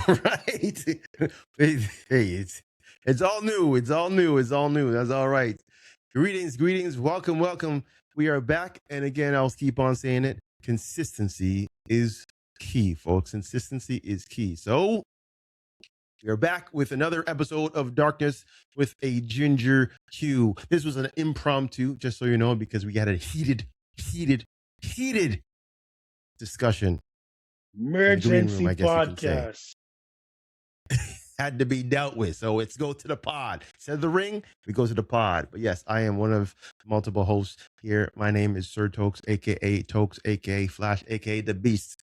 right. Hey, it's all new. It's all new. It's all new. That's all right. Greetings. Welcome. We are back. And again, I'll keep on saying it. Consistency is key, folks. Consistency is key. So we are back with another episode of Darkness with a Ginger Hue. This was an impromptu, just so you know, because we had a heated discussion. Emergency room, I guess podcast. Had to be dealt with. So let's go to the pod. Instead of the ring, we go to the pod. But yes, I am one of multiple hosts here. My name is Sir Toks, aka Toks, aka Flash, aka the Beast.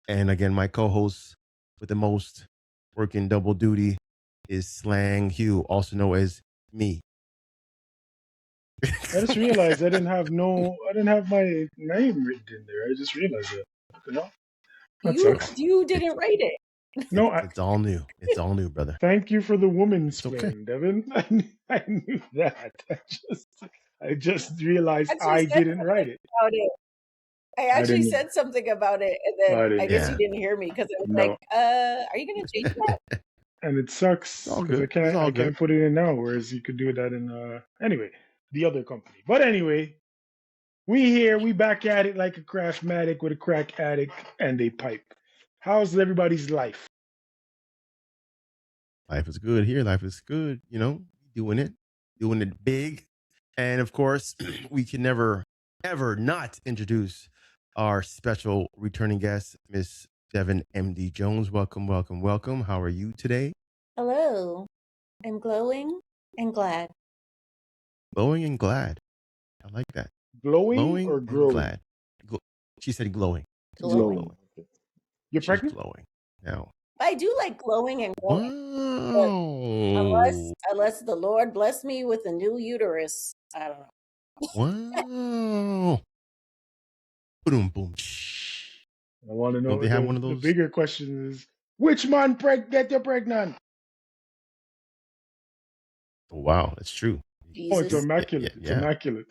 And again, my co-host with the most working double duty is Slang Hugh, also known as me. I just realized I didn't have my name written in there. I just realized that. You know? That sucks. You didn't write it. No, it's all new. It's all new, brother. Thank you for the woman's okay, Devon. I knew that. I just realized I didn't write it. I actually said something about it, and then I guess you didn't hear me because I was like, "Are you going to change that?" And it sucks because I can't put it in now, whereas you could do that in anyway, the other company. But anyway, we back at it like a craftmatic with a crack addict and a pipe. How's everybody's life? Life is good here. Life is good. You know, doing it big. And of course, we can never, ever not introduce our special returning guest, Miss Devon MD Jones. Welcome. How are you today? Hello. I'm glowing and glad. Glowing and glad. I like that. Glowing or growing? Glad. She said glowing. Glowing. You're pregnant? Glowing. Now. I do like glowing and glowing. Wow. Unless the Lord bless me with a new uterus. I don't know. Wow. Boom. I want to know. They have one of those. The bigger question is, which man get you pregnant? Wow, that's true. Jesus. Oh, it's immaculate. Yeah. It's immaculate.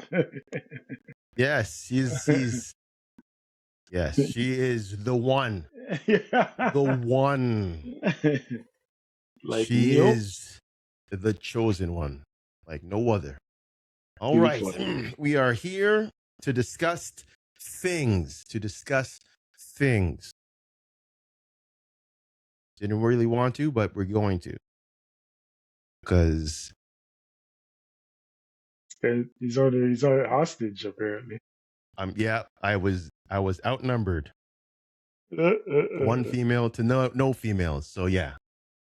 Yes, she's yes, she is the one. The one. Like she is the chosen one, like no other. All right. We are here to discuss things. Didn't really want to, but we're going to. Because he's already hostage, apparently. Yeah, I was outnumbered. One female to no females. So yeah.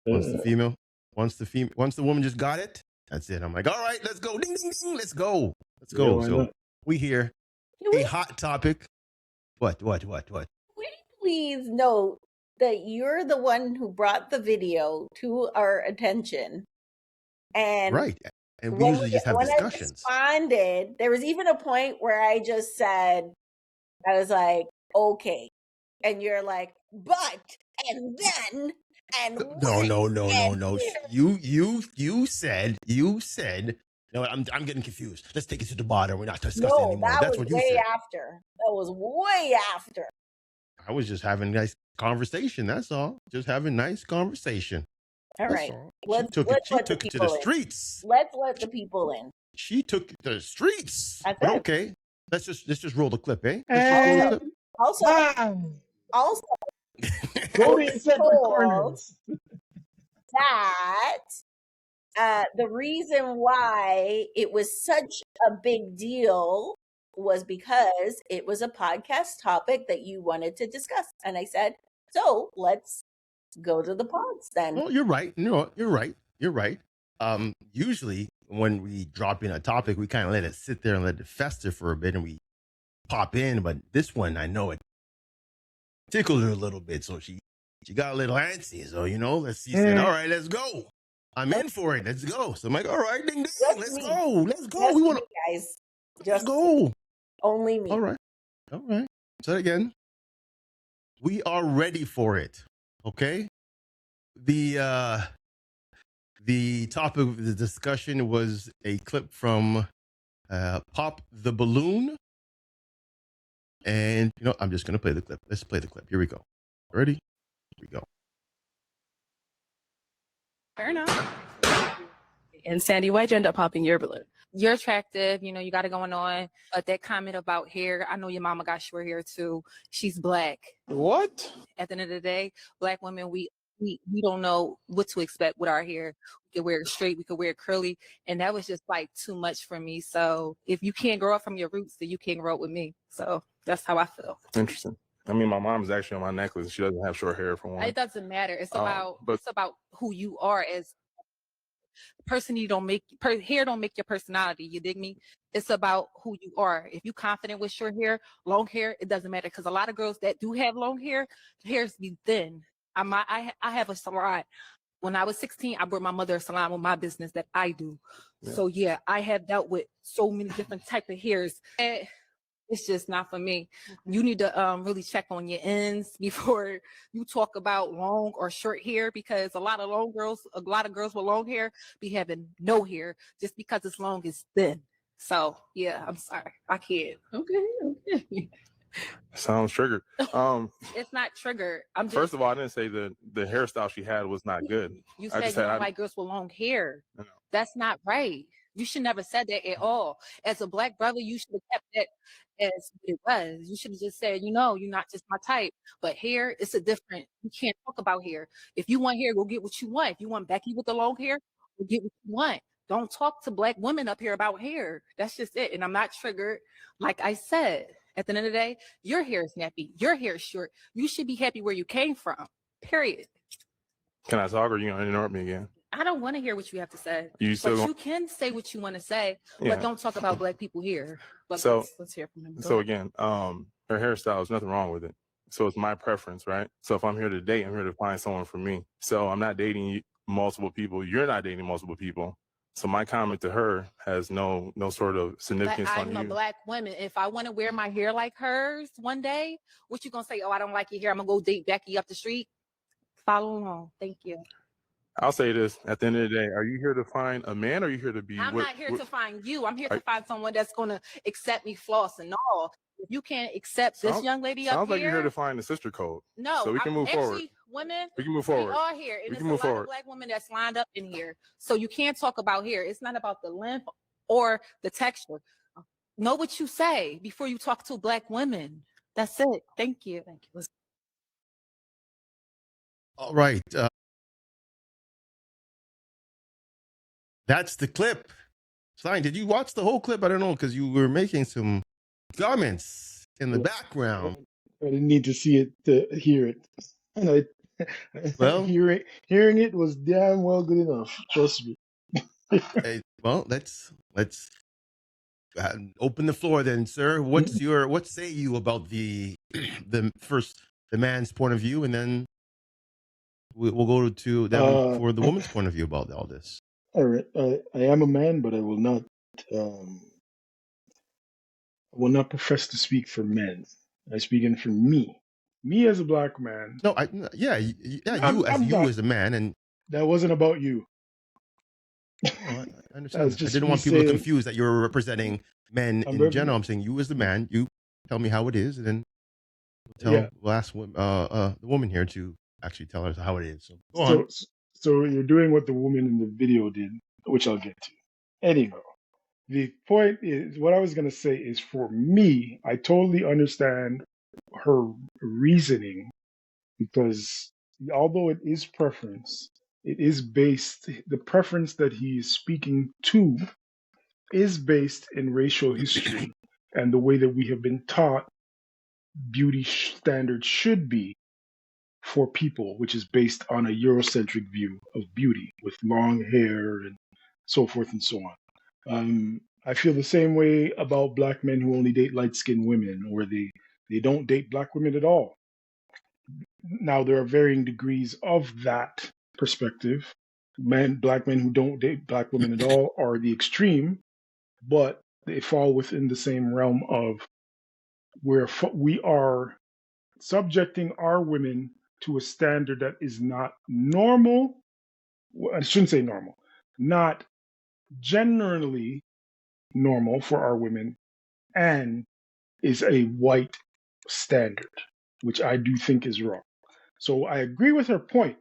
Once the woman just got it, that's it. I'm like, all right, let's go. Ding, ding, ding. Let's go. So we hear a hot topic. What? Will you please note that you're the one who brought the video to our attention? And right. And we usually just have discussions. I responded, there was even a point where I just said, I was like, okay. And you're like, but, and then, and no. You said, no, I'm getting confused. Let's take it to the bottom. We're not discussing anymore. That's what you said. That was way after. I was just having a nice conversation. That's all. Just having nice conversation. All right. She took it to the streets. Let's let the people in. She took it to the streets. That's but it. Okay. Let's just roll the clip, eh? Also, go in separate corners. That the reason why it was such a big deal was because it was a podcast topic that you wanted to discuss. And I said, so let's go to the pods then. Well, you're right. No, you're right. Usually when we drop in a topic, we kind of let it sit there and let it fester for a bit and we pop in. But this one, I know it tickled her a little bit. So she got a little antsy. So, she said, all right, let's go. I'm in for it. Let's go. So I'm like, all right, ding, ding. Let's go. Just we want to guys. Just go. Only me. All right. So again, we are ready for it. Okay. The topic of the discussion was a clip from Pop the Balloon. And, I'm just going to play the clip. Let's play the clip. Here we go. Ready? we go. Fair enough. And Sandy, why'd you end up popping your balloon? You're attractive, you know, you got it going on. But that comment about hair, I know your mama got short hair too. She's black. What? At the end of the day, black women, we don't know what to expect with our hair. We could wear it straight, we could wear it curly, and that was just like too much for me. So if you can't grow up from your roots, then you can't grow up with me. So that's how I feel. Interesting. I mean, my mom's actually on my necklace. She doesn't have short hair for one. It doesn't matter. It's about who you are as a person. You don't make hair don't make your personality. You dig me? It's about who you are. If you're confident with short hair, long hair, it doesn't matter. Because a lot of girls that do have long hair, their hair's be thin. I have a salon. When I was 16, I brought my mother a salon with my business that I do. Yeah. So yeah, I have dealt with so many different type of hairs. It's just not for me. You need to really check on your ends before you talk about long or short hair, because a lot of girls with long hair be having no hair just because it's long is thin. So yeah, I'm sorry, I can't. Okay. Sounds triggered. It's not triggered. First of all, I didn't say the hairstyle she had was not good. You said you don't like girls with long hair. No. That's not right. You should never said that at all. As a black brother, you should have kept that as it was. You should have just said, you know, you're not just my type. But hair, it's a different. You can't talk about hair. If you want hair, go get what you want. If you want Becky with the long hair, go get what you want. Don't talk to black women up here about hair. That's just it. And I'm not triggered. Like I said, at the end of the day, your hair is nappy. Your hair is short. You should be happy where you came from. Period. Can I talk, or are you gonna interrupt me again? I don't want to hear what you have to say. You can say what you want to say, but don't talk about black people here. But so let's hear from him. So again, her hairstyle, there's nothing wrong with it. So it's my preference, right? So if I'm here to date, I'm here to find someone for me. So I'm not dating multiple people. You're not dating multiple people. So my comment to her has no sort of significance on you. I'm a black woman. If I want to wear my hair like hers one day, what you gonna say? Oh, I don't like your hair. I'm gonna go date Becky up the street. Follow along. Thank you. I'll say this. At the end of the day, are you here to find a man, or are you here to be? I'm not here to find you. I'm here to find someone that's gonna accept me, floss and all. If you can't accept this young lady up here, sounds like you're here to find the sister code. No, so we can move forward. Women, we can move forward. We are here, and there's a lot of black women that's lined up in here. So you can't talk about hair. It's not about the length or the texture. Know what you say before you talk to black women. That's it. Thank you. Thank you. All right. That's the clip. Slang, did you watch the whole clip? I don't know, because you were making some comments in the background. I didn't need to see it to hear it. Well, hearing it was damn well good enough. Trust me. Well, let's open the floor then, sir. What say you about the man's point of view, and then we'll go to them for the woman's point of view about all this. All right, I am a man, but I will not profess to speak for men. I speak in for me as a black man. No, you as a man, and that wasn't about you. I understand. I didn't want people to confuse that you're representing men in general. I'm saying you as the man. You tell me how it is, and then the woman here to actually tell us how it is. So go on. So you're doing what the woman in the video did, which I'll get to. Anyhow, the point is, what I was going to say is, for me, I totally understand her reasoning, because although it is preference, the preference that he is speaking to is based in racial history and the way that we have been taught beauty standards should be for people, which is based on a Eurocentric view of beauty with long hair and so forth and so on. I feel the same way about black men who only date light-skinned women, or they don't date black women at all. Now, there are varying degrees of that perspective. Black men who don't date black women at all are the extreme, but they fall within the same realm of where we are subjecting our women to a standard that is not normal. I shouldn't say normal, not generally normal for our women, and is a white standard, which I do think is wrong. So I agree with her point.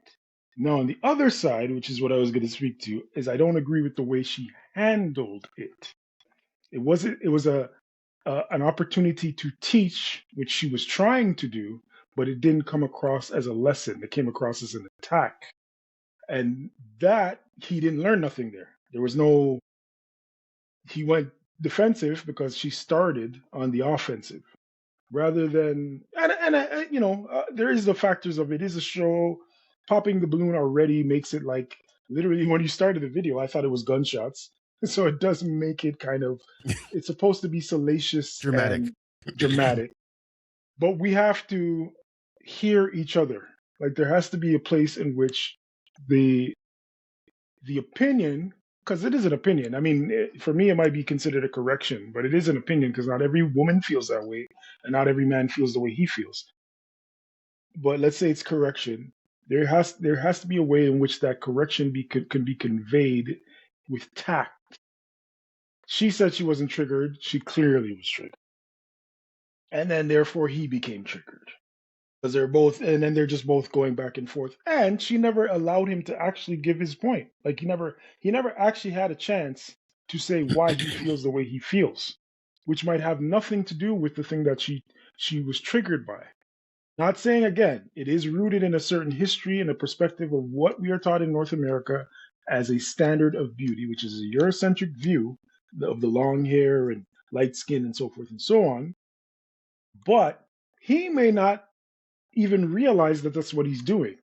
Now, on the other side, which is what I was going to speak to, is I don't agree with the way she handled it. It was an opportunity to teach, which she was trying to do, but it didn't come across as a lesson. It came across as an attack. And that he didn't learn nothing there. There was no, he went defensive because she started on the offensive rather than, there is the factors of it is a show. Popping the balloon already makes it like literally when you started the video, I thought it was gunshots. So it does make it kind of, it's supposed to be salacious Dramatic. and dramatic, but we have to hear each other. Like there has to be a place in which the opinion, because it is an opinion. I mean, for me, it might be considered a correction, but it is an opinion because not every woman feels that way, and not every man feels the way he feels. But let's say it's correction. There has to be a way in which that correction can be conveyed with tact. She said she wasn't triggered. She clearly was triggered, and then therefore he became triggered. Because they're both, and then they're just both going back and forth. And she never allowed him to actually give his point. Like he never actually had a chance to say why he feels the way he feels, which might have nothing to do with the thing that she was triggered by. Not saying again, it is rooted in a certain history and a perspective of what we are taught in North America as a standard of beauty, which is a Eurocentric view of the long hair and light skin and so forth and so on. But he may not even realize that that's what he's doing.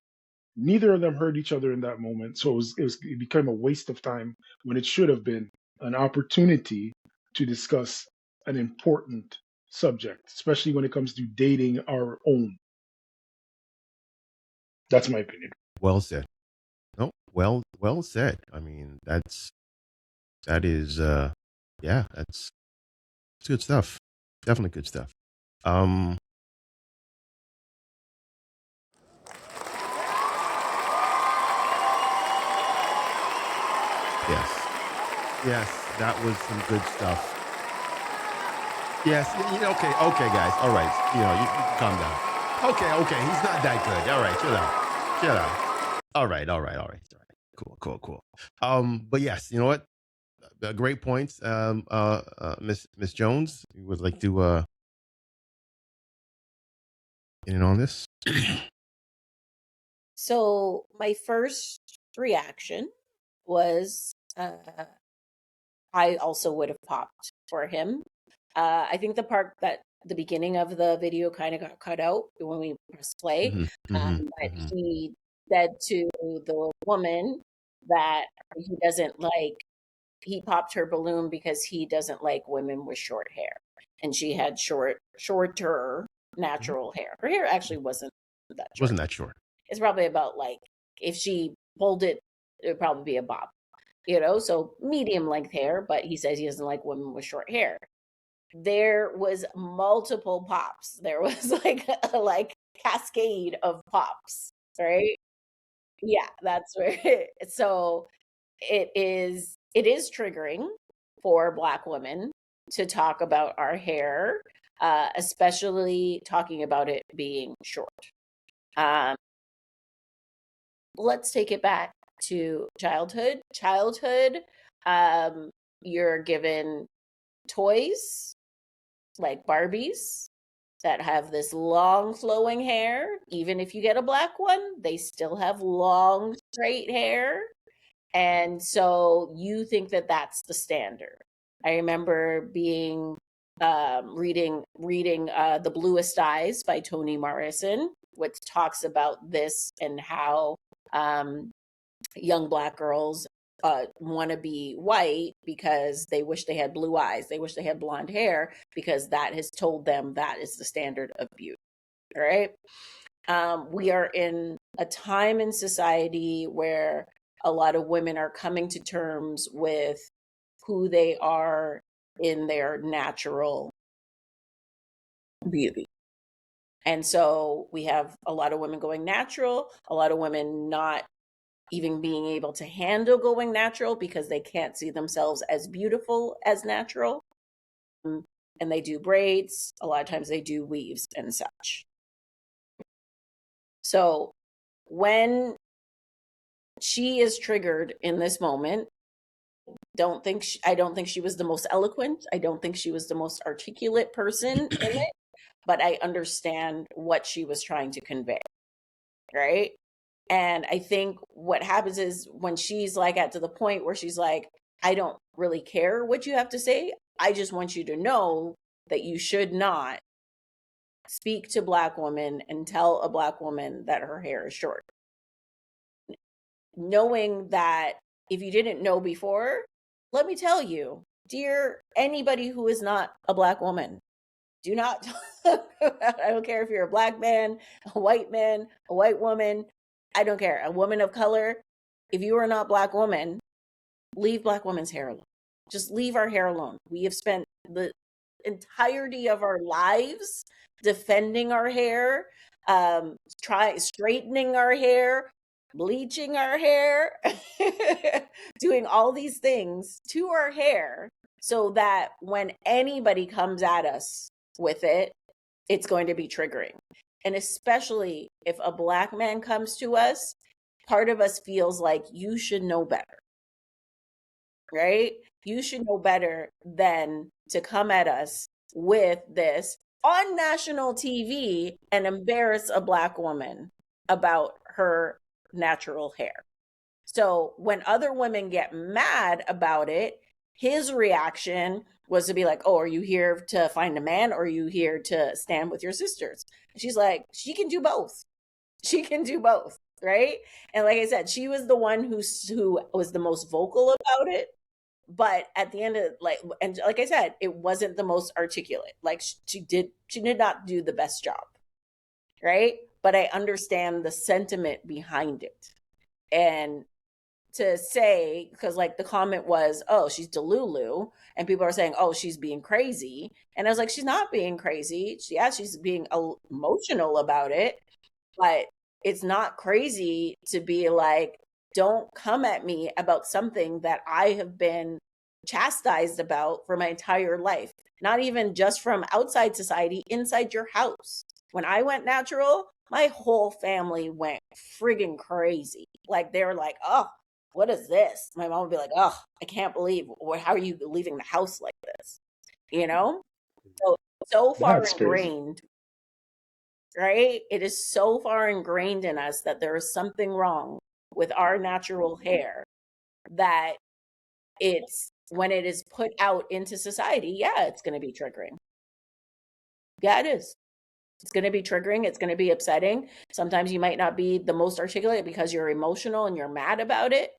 Neither of them heard each other in that moment, so it became a waste of time when it should have been an opportunity to discuss an important subject, especially when it comes to dating our own. That's my opinion. Well said. No, well said. I mean, that's good stuff. Definitely good stuff. Yes, that was some good stuff. Yes, okay, guys. All right, you can calm down. Okay, he's not that good. All right, chill out. All right. Cool. But yes, you know what? Great points, Miss Jones. You would like to get in on this? So my first reaction was I also would have popped for him. I think the part that the beginning of the video kind of got cut out when we pressed play, but he said to the woman that he doesn't like, he popped her balloon because he doesn't like women with short hair. And she had shorter natural hair. Her hair actually wasn't that short. Wasn't that short? It's probably about like, if she pulled it, it would probably be a bob, so medium length hair, but he says he doesn't like women with short hair. There was multiple pops. There was like a cascade of pops, right? Yeah, that's where so it is triggering for Black women to talk about our hair, especially talking about it being short. Let's take it back to childhood. You're given toys like Barbies that have this long flowing hair. Even if you get a black one, they still have long straight hair. And so you think that that's the standard. I remember being reading The Bluest Eyes by Toni Morrison, which talks about this and how young Black girls want to be white because they wish they had blue eyes. They wish they had blonde hair because that has told them that is the standard of beauty. All right. We are in a time in society where a lot of women are coming to terms with who they are in their natural beauty. And so we have a lot of women going natural, a lot of women not even being able to handle going natural because they can't see themselves as beautiful as natural. And they do braids. A lot of times they do weaves and such. So when she is triggered in this moment, I don't think she was the most eloquent. I don't think she was the most articulate person in it, but I understand what she was trying to convey. Right. And I think what happens is when she's like at to the point where she's like, I don't really care what you have to say. I just want you to know that you should not speak to Black women and tell a Black woman that her hair is short. Knowing that if you didn't know before, let me tell you, dear anybody who is not a Black woman, do not, I don't care if you're a Black man, a white woman, I don't care, a woman of color. If you are not Black woman, leave Black women's hair alone. Just leave our hair alone. We have spent the entirety of our lives defending our hair, straightening our hair, bleaching our hair, doing all these things to our hair so that when anybody comes at us with it, it's going to be triggering. And especially if a Black man comes to us, part of us feels like you should know better, right? You should know better than to come at us with this on national TV and embarrass a Black woman about her natural hair. So when other women get mad about it, his reaction was to be like, oh, are you here to find a man or are you here to stand with your sisters? She's like, she can do both. She can do both, right? And like I said, she was the one who was the most vocal about it. But at the end of and like I said, it wasn't the most articulate. Like she did not do the best job, right? But I understand the sentiment behind it. And to say, because like the comment was, oh, she's delulu, and people are saying, oh, she's being crazy. And I was like, she's not being crazy. She's being emotional about it, but it's not crazy to be like, don't come at me about something that I have been chastised about for my entire life. Not even just from outside society, inside your house. When I went natural, my whole family went friggin' crazy. Like they were like, oh, what is this? My mom would be like, oh, I can't believe, how are you leaving the house like this? You know? So far That's ingrained, right? It is so far ingrained in us that there is something wrong with our natural hair that it's, when it is put out into society, yeah, it's going to be triggering. Yeah, it is. It's going to be triggering. It's going to be upsetting. Sometimes you might not be the most articulate because you're emotional and you're mad about it.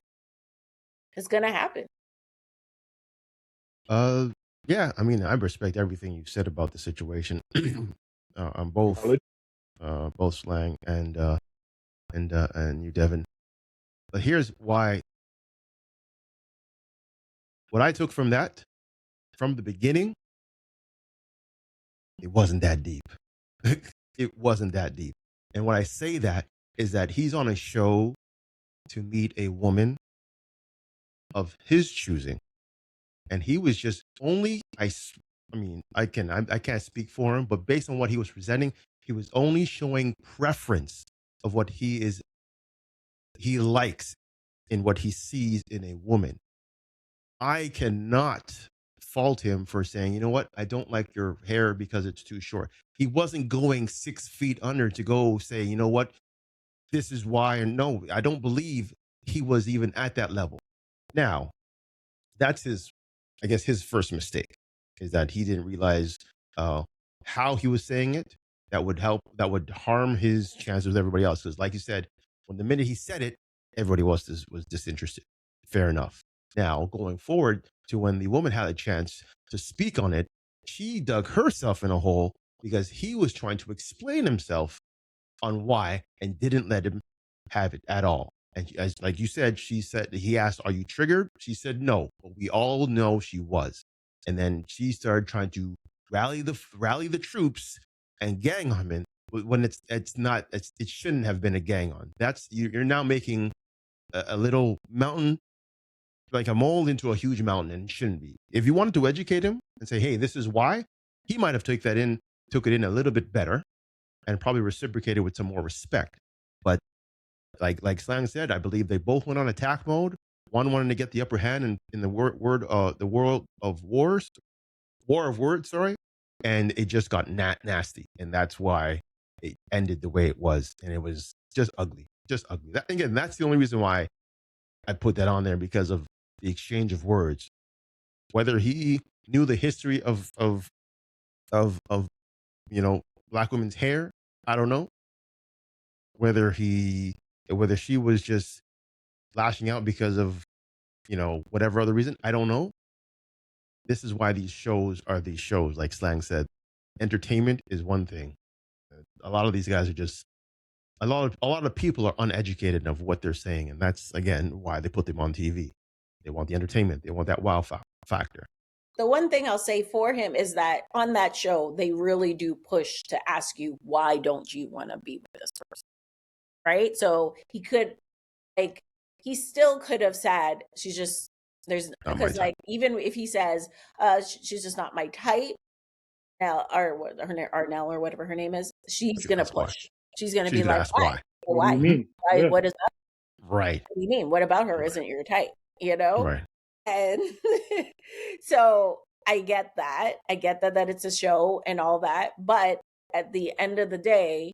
It's going to happen. Yeah, I mean, I respect everything you said about the situation. On both Slang and you, Devon. But here's why. What I took from that, from the beginning, it wasn't that deep. It wasn't that deep. And when I say that is that he's on a show to meet a woman of his choosing. And he was just only, I can't speak for him, but based on what he was presenting, he was only showing preference of what he likes in what he sees in a woman. I cannot fault him for saying, you know what, I don't like your hair because it's too short. He wasn't going 6 feet under to go say, you know what, this is why. And no, I don't believe he was even at that level. Now, that's his first mistake, is that he didn't realize how he was saying it. That would harm his chances with everybody else. Because like you said, when the minute he said it, everybody was disinterested. Fair enough. Now, going forward to when the woman had a chance to speak on it, she dug herself in a hole because he was trying to explain himself on why and didn't let him have it at all. And like you said, he asked, are you triggered? She said no, but we all know she was. And then she started trying to rally the troops and gang on him when it shouldn't have been a gang on. You're now making a little mountain, like a mole, into a huge mountain, and it shouldn't be. If you wanted to educate him and say, hey, this is why, he might have took it in a little bit better and probably reciprocated with some more respect. like Slang said, I believe they both went on attack mode. One wanted to get the upper hand in the world of wars, war of words, sorry, and it just got nasty, and that's why it ended the way it was, and it was just ugly, just ugly. Again, that's the only reason why I put that on there, because of the exchange of words. Whether he knew the history of black women's hair, I don't know. Whether she was just lashing out because of whatever other reason, I don't know. This is why these shows are these shows. Like Slang said, entertainment is one thing. A lot of these guys are just a lot of people are uneducated of what they're saying, and that's again why they put them on TV. They want the entertainment. They want that wow factor. The one thing I'll say for him is that on that show, they really do push to ask you, why don't you want to be with this person? Right? So he could, he still could have said, because even if he says, she's just not my type, Arnell or whatever her name is, she's going to push. She's going to be like, why? What do you mean? Why? What is that? Right. What do you mean? What about her isn't your type? Right. And so I get that. I get that it's a show and all that. But at the end of the day,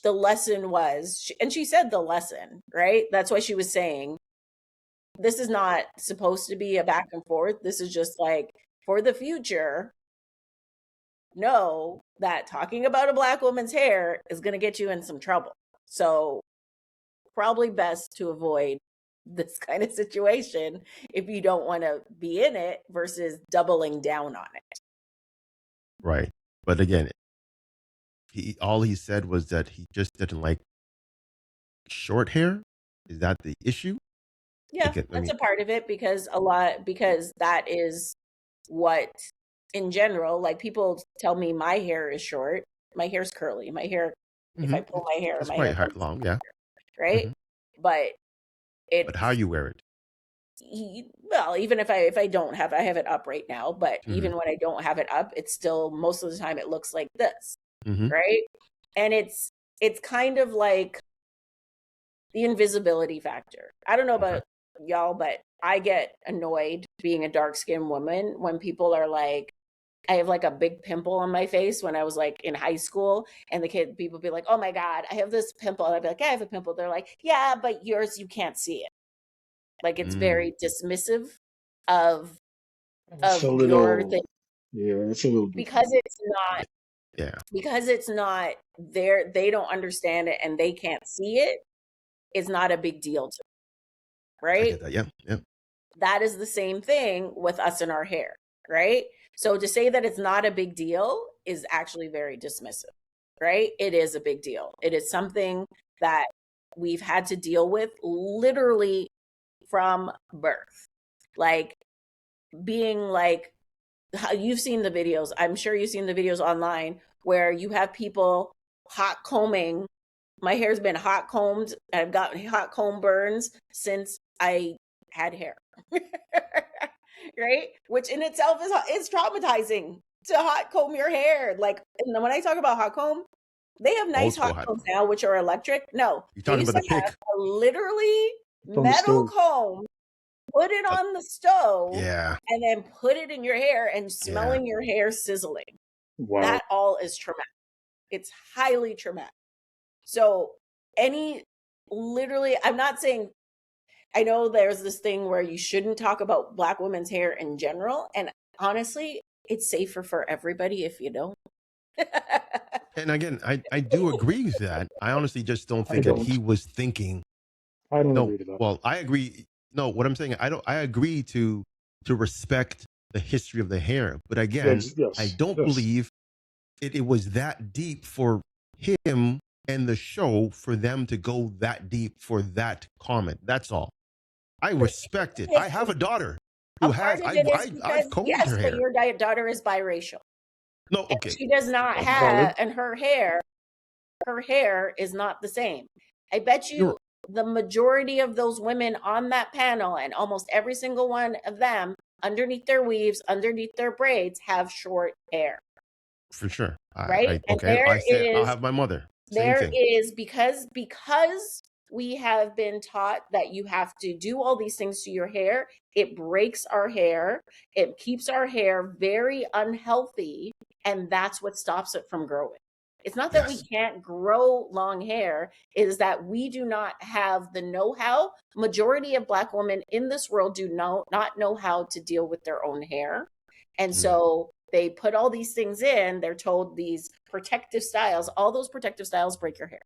the lesson was, and she said the lesson, right? That's why she was saying, this is not supposed to be a back and forth. This is just like, for the future, know that talking about a black woman's hair is going to get you in some trouble. So probably best to avoid this kind of situation if you don't want to be in it, versus doubling down on it. Right. But again, all he said was that he just didn't like short hair. Is that the issue? Yeah, that's a part of it, because that is what, in general, like, people tell me my hair is short. My hair's curly. My hair, if I pull my hair, it's my quite hair long, yeah. Right? Mm-hmm. But how you wear it. Well, even if I don't have, I have it up right now, but even when I don't have it up, it's still, most of the time it looks like this, right? And it's kind of like the invisibility factor. I don't know about y'all, but I get annoyed being a dark-skinned woman when people are like, I have like a big pimple on my face when I was like in high school, and people be like, oh my God, I have this pimple. And I'd be like, I have a pimple. They're like, yeah, but yours, you can't see it. Like, it's very dismissive of your thing. Yeah, it's a little bit. Because it's not there, they don't understand it and they can't see it. It's not a big deal to them, right? I get that. Yeah. That is the same thing with us and our hair, right? So to say that it's not a big deal is actually very dismissive, right? It is a big deal. It is something that we've had to deal with literally from birth. Like, being like, you've seen the videos, I'm sure you've seen the videos online where you have people hot combing. My hair's been hot combed. I've gotten hot comb burns since I had hair. Right? Which in itself is traumatizing, to hot comb your hair. Like, and when I talk about hot comb, they have nice hot combs now, which are electric. No, you're talking about the pick. Literally metal comb, put it on the stove, and then put it in your hair and smelling your hair sizzling. Wow. That all is traumatic. It's highly traumatic. So literally, I'm not saying, I know there's this thing where you shouldn't talk about Black women's hair in general. And honestly, it's safer for everybody if you don't. And again, I do agree with that. I honestly just don't think that he was thinking. I don't agree to that. Well, I agree. No, what I'm saying, I agree to respect the history of the hair. But again, I don't believe it was that deep for him and the show for them to go that deep for that comment. That's all. I respect it. I have a daughter who has, I've combed her hair. But your daughter is biracial. No, okay. And she does not have, and her hair is not the same. I bet you the majority of those women on that panel, and almost every single one of them, underneath their weaves, underneath their braids, have short hair. For sure. Right? Okay. I said I'll have my mother. There is, because we have been taught that you have to do all these things to your hair, it breaks our hair, it keeps our hair very unhealthy, and that's what stops it from growing. It's not that we can't grow long hair, it is that we do not have the know-how. Majority of Black women in this world do not know how to deal with their own hair. And so they put all these things in, they're told these protective styles, all those protective styles break your hair,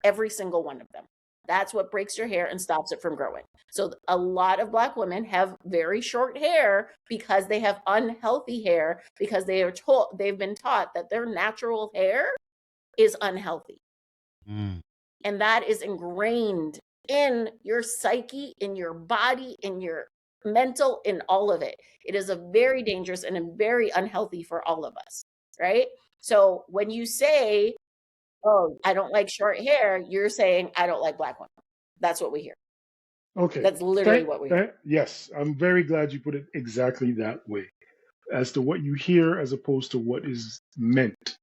every single one of them. That's what breaks your hair and stops it from growing. So a lot of Black women have very short hair because they have unhealthy hair, because they've been taught that their natural hair is unhealthy. And that is ingrained in your psyche, in your body, in your mental, in all of it. It is a very dangerous and very unhealthy for all of us, right? So when you say, oh, I don't like short hair, you're saying, I don't like Black women. That's what we hear. Okay. That's literally what we hear. Yes, I'm very glad you put it exactly that way, as to what you hear as opposed to what is meant.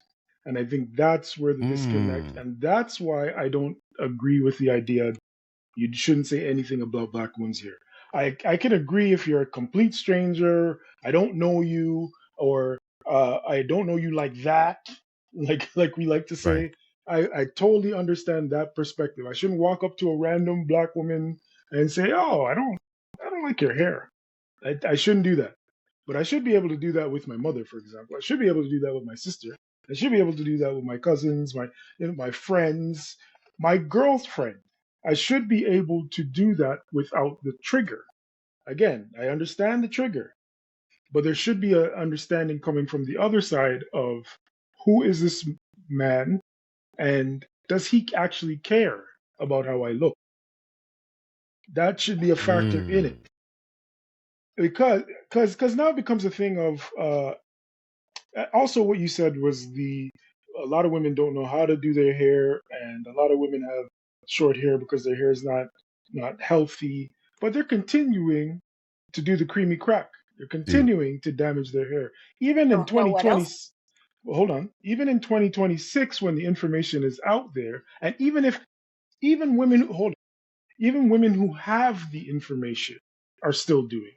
And I think that's where the disconnect, and that's why I don't agree with the idea you shouldn't say anything about Black women's hair. I can agree if you're a complete stranger, I don't know you, or I don't know you like that, like we like to say. I totally understand that perspective. I shouldn't walk up to a random Black woman and say, "Oh, I don't like your hair." I shouldn't do that. But I should be able to do that with my mother, for example. I should be able to do that with my sister. I should be able to do that with my cousins, my friends, my girlfriend. I should be able to do that without the trigger. Again, I understand the trigger, but there should be an understanding coming from the other side of who is this man and does he actually care about how I look? That should be a factor in it. Because now it becomes a thing of also what you said was a lot of women don't know how to do their hair, and a lot of women have short hair because their hair is not healthy, but they're continuing to do the creamy crack. They're continuing to damage their hair. Even in 2020, well, hold on, even in 2026, when the information is out there, and even women who have the information are still doing it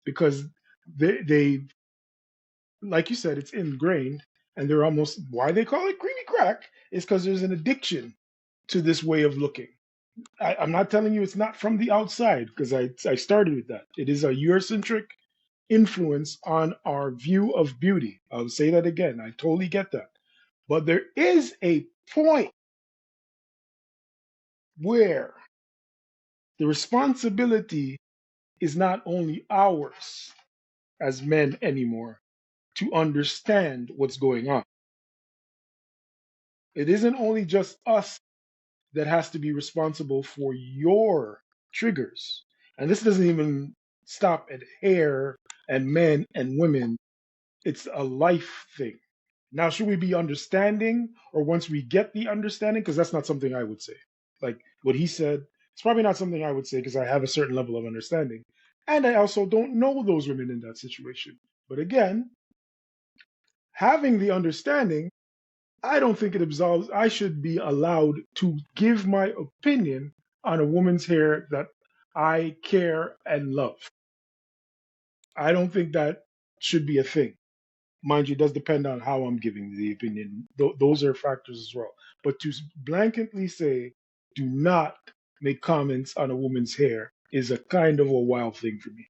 because they like you said, it's ingrained, and they're almost, why they call it creamy crack is because there's an addiction to this way of looking. I'm not telling you it's not from the outside, because I started with that. It is a Eurocentric influence on our view of beauty. I'll say that again. I totally get that. But there is a point where the responsibility is not only ours as men anymore to understand what's going on. It isn't only just us that has to be responsible for your triggers. And this doesn't even stop at hair and men and women. It's a life thing. Now, should we be understanding, or once we get the understanding? Because that's not something I would say. Like what he said, it's probably not something I would say because I have a certain level of understanding. And I also don't know those women in that situation. But again, having the understanding, I don't think it absolves. I should be allowed to give my opinion on a woman's hair that I care and love. I don't think that should be a thing. Mind you, it does depend on how I'm giving the opinion. Those are factors as well. But to blanketly say, do not make comments on a woman's hair is a kind of a wild thing for me.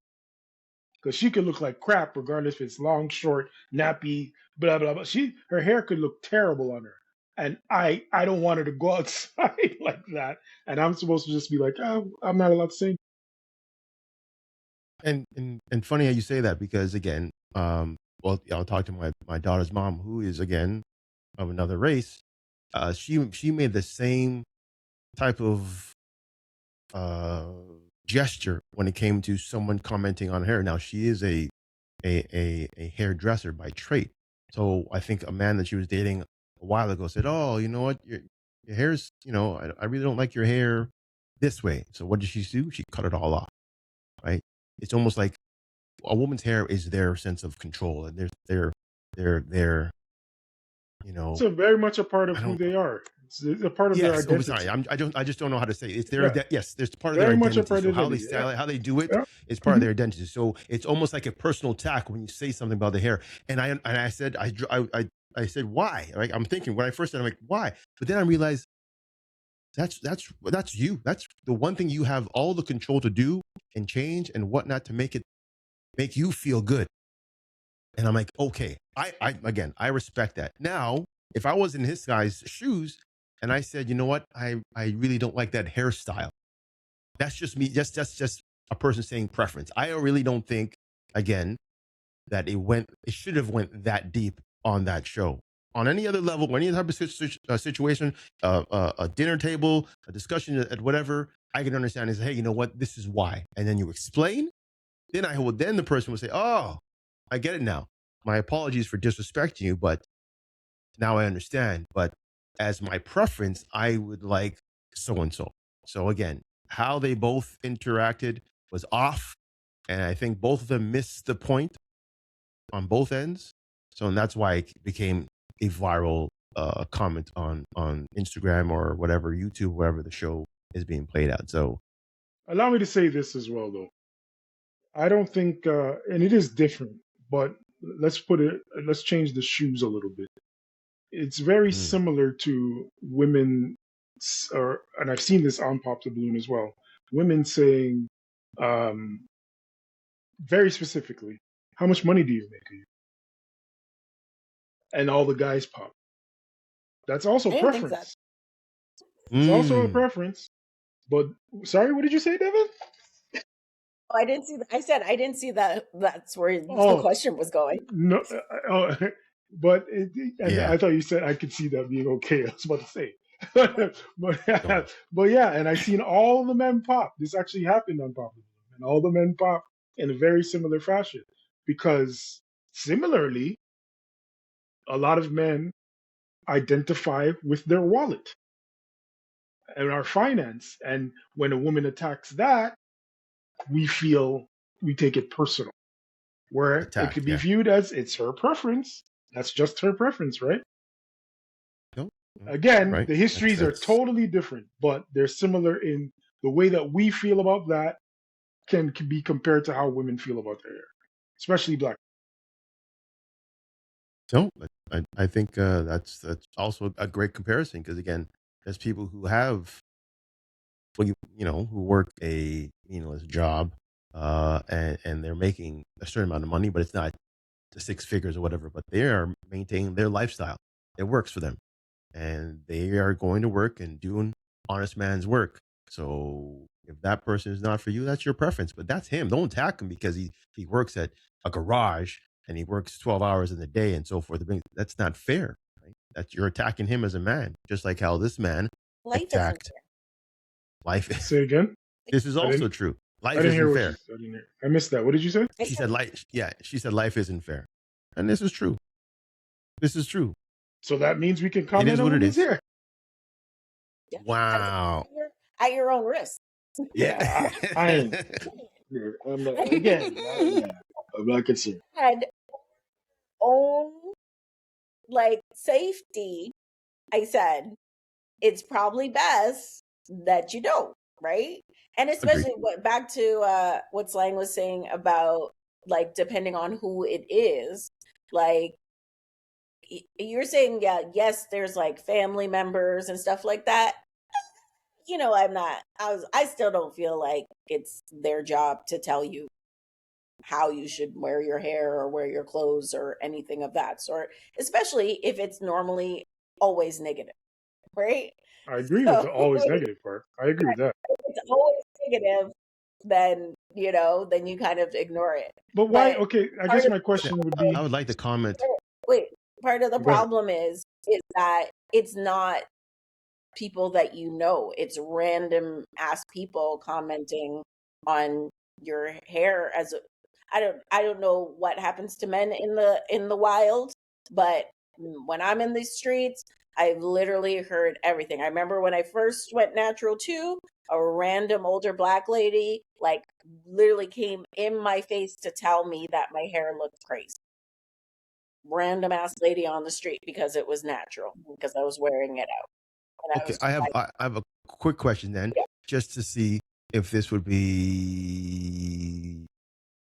Because she could look like crap regardless if it's long, short, nappy, blah, blah, blah. Her hair could look terrible on her. And I don't want her to go outside like that. And I'm supposed to just be like, oh, I'm not allowed to say. And funny how you say that, because again, well, I'll talk to my daughter's mom, who is again of another race. She made the same type of gesture when it came to someone commenting on her. Now she is a hairdresser by trade, so I think a man that she was dating a while ago said, "Oh, you know what, your hair's, I really don't like your hair this way." So what did she do? She cut it all off. Right? It's almost like a woman's hair is their sense of control, and their it's a very much a part of who they are. It's a part of their identity. Sorry, I just don't know how to say it. It's their there's part of very their much identity. A part so of how they style it, how they do it, is part of their identity. So it's almost like a personal attack when you say something about the hair. And I said I said why? Like I'm thinking when I first said I'm like why, but then I realized that's you. That's the one thing you have all the control to do and change and whatnot to make you feel good. And I'm like, okay, I respect that. Now, if I was in his guy's shoes and I said, you know what, I really don't like that hairstyle. That's just me. That's just a person saying preference. I really don't think, again, that it should have went that deep on that show. On any other level, any type of situation, a dinner table, a discussion at whatever, I can understand is, hey, you know what, this is why. And then you explain, then the person would say, oh, I get it now. My apologies for disrespecting you, but now I understand. But as my preference, I would like so-and-so. So again, how they both interacted was off. And I think both of them missed the point on both ends. So and that's why it became a viral comment on Instagram or whatever, YouTube, wherever the show is being played at. So allow me to say this as well, though. I don't think, and it is different, but let's change the shoes a little bit. It's very similar to women, and I've seen this on Pop the Balloon as well. Women saying, very specifically, how much money do you make a year? And all the guys pop. That's also preference. It's also a preference. But sorry, what did you say, Devon? I didn't see that. I said I didn't see that. That's where the question was going. No, but I thought you said I could see that being okay. I was about to say, but yeah, and I've seen all the men pop. This actually happened on Pop, and all the men pop in a very similar fashion because similarly, a lot of men identify with their wallet and our finance, and when a woman attacks that, we take it personal. Where it could be viewed as it's her preference. That's just her preference, right? No. Again, the histories are totally different, but they're similar in the way that we feel about that can be compared to how women feel about their hair, especially black. No, I think that's also a great comparison because again, there's people who have, who work a job, and they're making a certain amount of money, but it's not the six figures or whatever. But they are maintaining their lifestyle. It works for them, and they are going to work and doing honest man's work. So if that person is not for you, that's your preference. But that's him. Don't attack him because he works at a garage and he works 12 hours in the day and so forth. That's not fair. Right? That you're attacking him as a man, just like how this man attacked. Life. Say again. This is also true. Life isn't fair. I missed that. What did you say? She said she said life isn't fair, and this is true. This is true. So that means we can comment on what it is here. Yeah. Wow. At your own risk. Yeah, I'm not concerned. Had own safety. I said it's probably best that you don't, right? And especially back to what Slang was saying about depending on who it is, you're saying, yes, there's family members and stuff like that. I still don't feel like it's their job to tell you how you should wear your hair or wear your clothes or anything of that sort, especially if it's normally always negative, right? I agree with the always negative part. I agree with that. If it's always negative, then you kind of ignore it. But why? Okay, I guess my question would be, I would like to comment. Wait, part of the problem is that it's not people that it's random ass people commenting on your hair. I don't know what happens to men in the wild, but when I'm in these streets, I've literally heard everything. I remember when I first went natural too, a random older black lady literally came in my face to tell me that my hair looked crazy. random ass lady on the street because it was natural, because I was wearing it out. And Okay, I have a quick question then, just to see if this would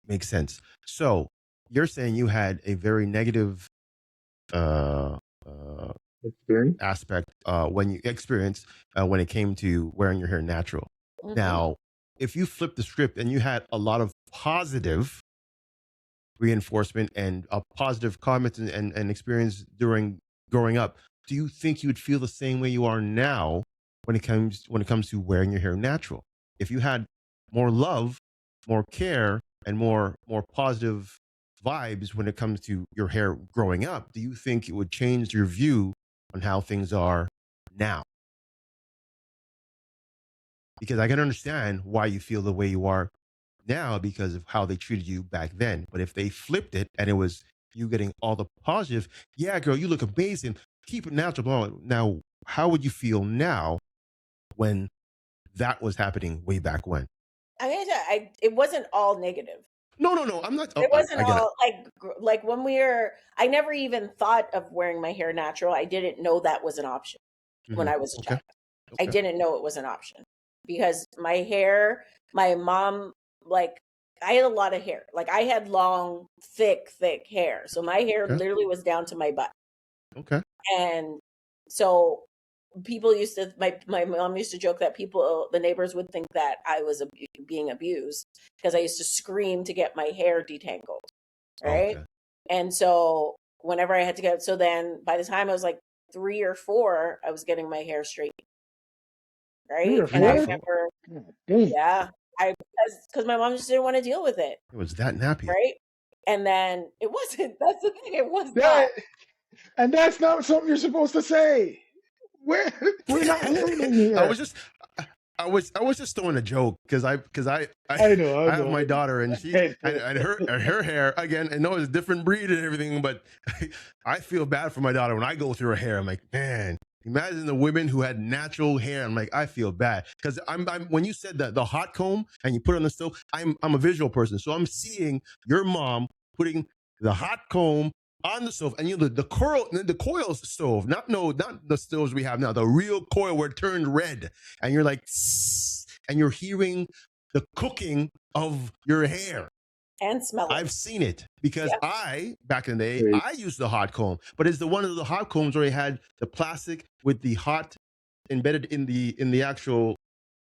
make sense. So you're saying you had a very negative aspect when you experience when it came to wearing your hair natural. Mhm. Now, if you flip the script and you had a lot of positive reinforcement and positive comments and experience during growing up, do you think you'd feel the same way you are now when it comes to wearing your hair natural? If you had more love, more care, and more positive vibes when it comes to your hair growing up, do you think it would change your view on how things are now? Because I can understand why you feel the way you are now because of how they treated you back then. But if they flipped it and it was you getting all the positive, yeah, girl, you look amazing, keep it natural. Now, how would you feel now when that was happening way back when? I'm gonna tell you, it wasn't all negative. No, I'm not. It wasn't all like when I never even thought of wearing my hair natural. I didn't know that was an option when I was a child. I didn't know it was an option because my hair, my mom, like, I had a lot of hair. Like, I had long, thick hair. So my hair literally was down to my butt. Okay. And so people used to, my mom used to joke that the neighbors would think that I was being abused because I used to scream to get my hair detangled. Right. Okay. And so whenever I had to so then by the time I was like 3 or 4, I was getting my hair straightened. Right. And I remember, because my mom just didn't want to deal with it. It was that nappy. Right. And then it wasn't. That's the thing. It was not. And that's not something you're supposed to say. We're not learning here. I was just throwing a joke because I know. I have my daughter and she and her hair again. I know it's a different breed and everything, but I feel bad for my daughter when I go through her hair. I'm like, man, imagine the women who had natural hair. I'm like, I feel bad because I'm when you said that the hot comb and you put it on the stove, I'm a visual person, so I'm seeing your mom putting the hot comb on the stove, and the coil stove, not the stoves we have now, the real coil where it turned red, and you're like, and you're hearing the cooking of your hair and smell it. I've seen it because back in the day, I used the hot comb, but it's the one of the hot combs where it had the plastic with the hot embedded in the actual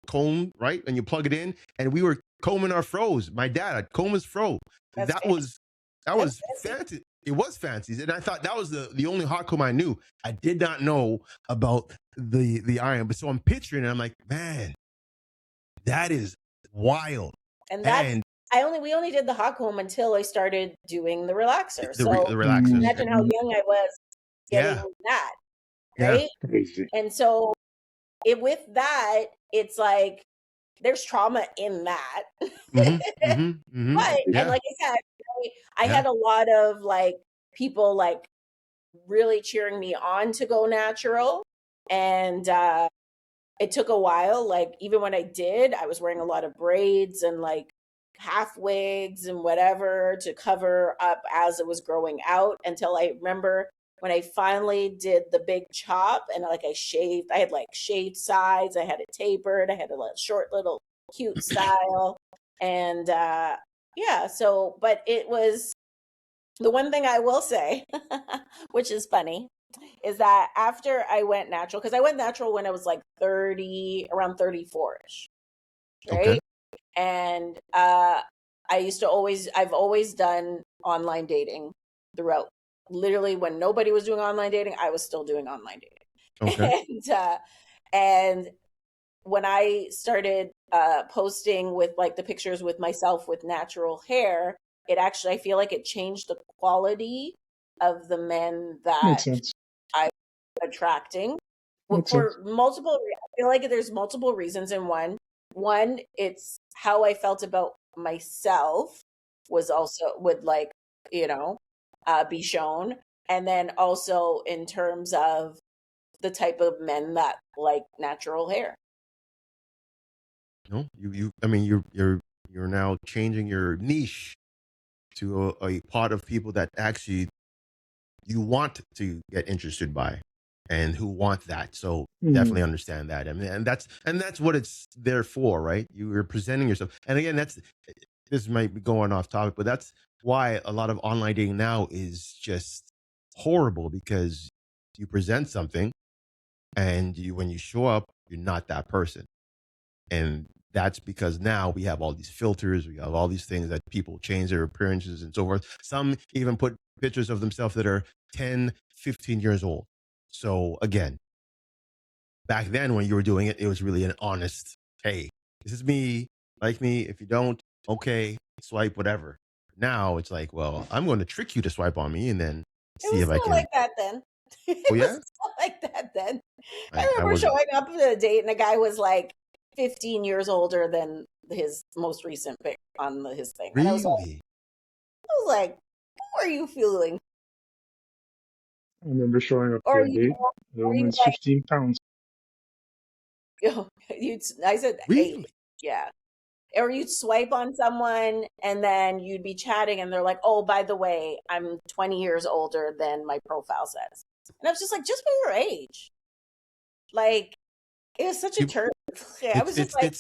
comb, right? And you plug it in, and we were combing our froze. My dad had comb his fro. That was fancy. It was fancy, and I thought that was the only hot comb I knew. I did not know about the iron, but so I'm picturing it. I'm like, man, that is wild. And we only did the hot comb until I started doing the relaxer. The relaxers. Imagine how young I was getting that, right? Crazy. And so with that, it's like there's trauma in that. But and like I said, I had a lot of like people like really cheering me on to go natural, and it took a while. Like even when I did, I was wearing a lot of braids and like half wigs and whatever to cover up as it was growing out, until I remember when I finally did the big chop and like I had like shaved sides, I had it tapered, I had a little short little cute style. And so, but it was the one thing I will say, which is funny, is that after I went natural, because I went natural when I was like 30, around 34-ish, right? Okay. And I've always done online dating throughout. Literally, when nobody was doing online dating, I was still doing online dating. Okay. And when I started posting with like the pictures with myself with natural hair, it actually, I feel like it changed the quality of the men that I was attracting for multiple. I feel like there's multiple reasons. And one, it's how I felt about myself was also would like, be shown. And then also in terms of the type of men that like natural hair. No, I mean, you're now changing your niche to a pot of people that actually you want to get interested by and who want that. So definitely understand that. I mean, and that's what it's there for, right? You're presenting yourself. And again, this might be going off topic, but that's why a lot of online dating now is just horrible, because you present something and when you show up, you're not that person. And that's because now we have all these filters, we have all these things that people change their appearances and so forth. Some even put pictures of themselves that are 10, 15 years old. So again, back then when you were doing it, it was really an honest, hey, this is me, like me. If you don't, okay, swipe whatever. Now it's like, well, I'm going to trick you to swipe on me and then see if I can. Like that then. Oh yeah, like that then. I remember showing up to a date and a guy was like 15 years older than his most recent pic on his thing. Really? And I was like, who are you fooling? I remember showing up to a date. The woman's 15 pounds. I said, really? hey, yeah. Or you'd swipe on someone and then you'd be chatting and they're like, oh, by the way, I'm 20 years older than my profile says. And I was just like, just by your age. Like, it was such a turn. I was just like,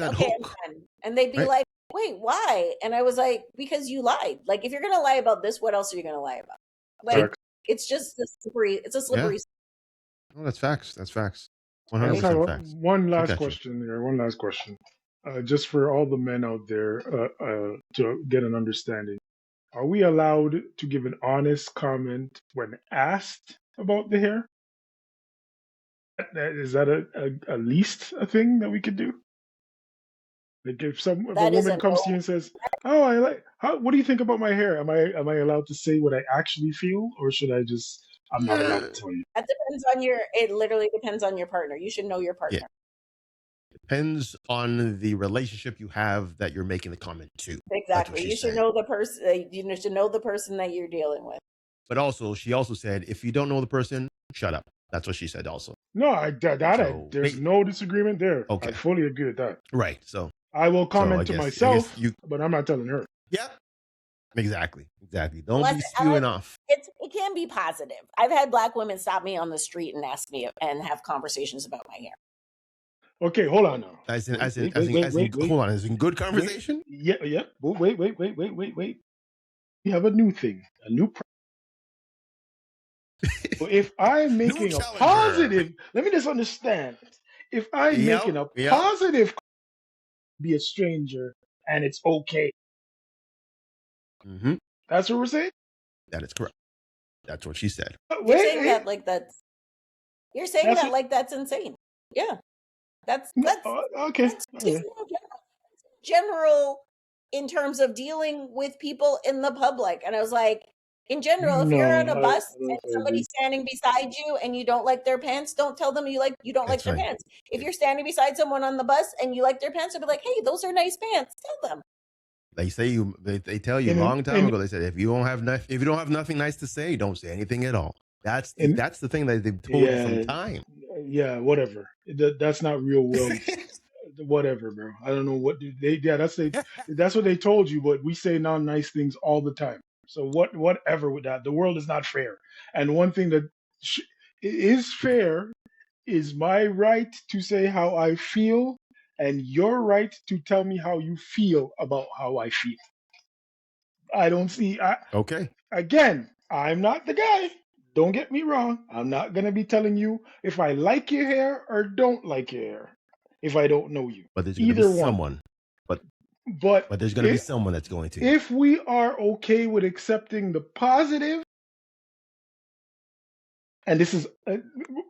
okay, I'm done. And they'd be like, wait, why? And I was like, because you lied. Like, if you're going to lie about this, what else are you going to lie about? Like, it's just a slippery. Oh, that's facts. That's facts. 100% facts. One last question there. One last question. Just for all the men out there to get an understanding. Are we allowed to give an honest comment when asked about the hair? Is that a least a thing that we could do? Like if a woman comes to you and says, "Oh, what do you think about my hair?" Am I allowed to say what I actually feel, or should I just? I'm not allowed to tell you. That depends on it literally depends on your partner. You should know your partner. Yeah. Depends on the relationship you have that you're making the comment to. Exactly. You should know the person. You should know the person that you're dealing with. But she also said, if you don't know the person, shut up. That's what she said also. No, there's no disagreement there. Okay. I fully agree with that. Right. So I will comment to myself, but I'm not telling her. Yeah. Exactly. Don't be spewing off. It can be positive. I've had Black women stop me on the street and ask me and have conversations about my hair. Okay, hold on now. As in, hold on. As in good conversation? Yeah. Wait. We have a new thing. A new. So if I'm making a positive, let me just understand. If I'm making a positive, be a stranger, and it's okay. Mm-hmm. That's what we're saying? That is correct. That's what she said. You're saying that like that's. You're saying that like that's insane. Yeah. That's okay. That's general in terms of dealing with people in the public. And I was like, in general, if you're on a bus and somebody's standing beside you and you don't like their pants, don't tell them you don't like their pants. If you're standing beside someone on the bus and you like their pants, you'll be like, hey, those are nice pants. Tell them. They say they tell you a long time ago. They said if you don't have nothing nice to say, don't say anything at all. That's the thing that they've told you from time. Yeah, whatever. That's not real world. Whatever, bro. I don't know what they. Yeah, that's what they told you. But we say non-nice things all the time. So whatever with that. The world is not fair. And one thing that is fair is my right to say how I feel, and your right to tell me how you feel about how I feel. I don't see. Okay. Again, I'm not the guy. Don't get me wrong. I'm not going to be telling you if I like your hair or don't like your hair if I don't know you. But there's going to be someone. But there's going to be someone that's going to. If we are okay with accepting the positive, and this is,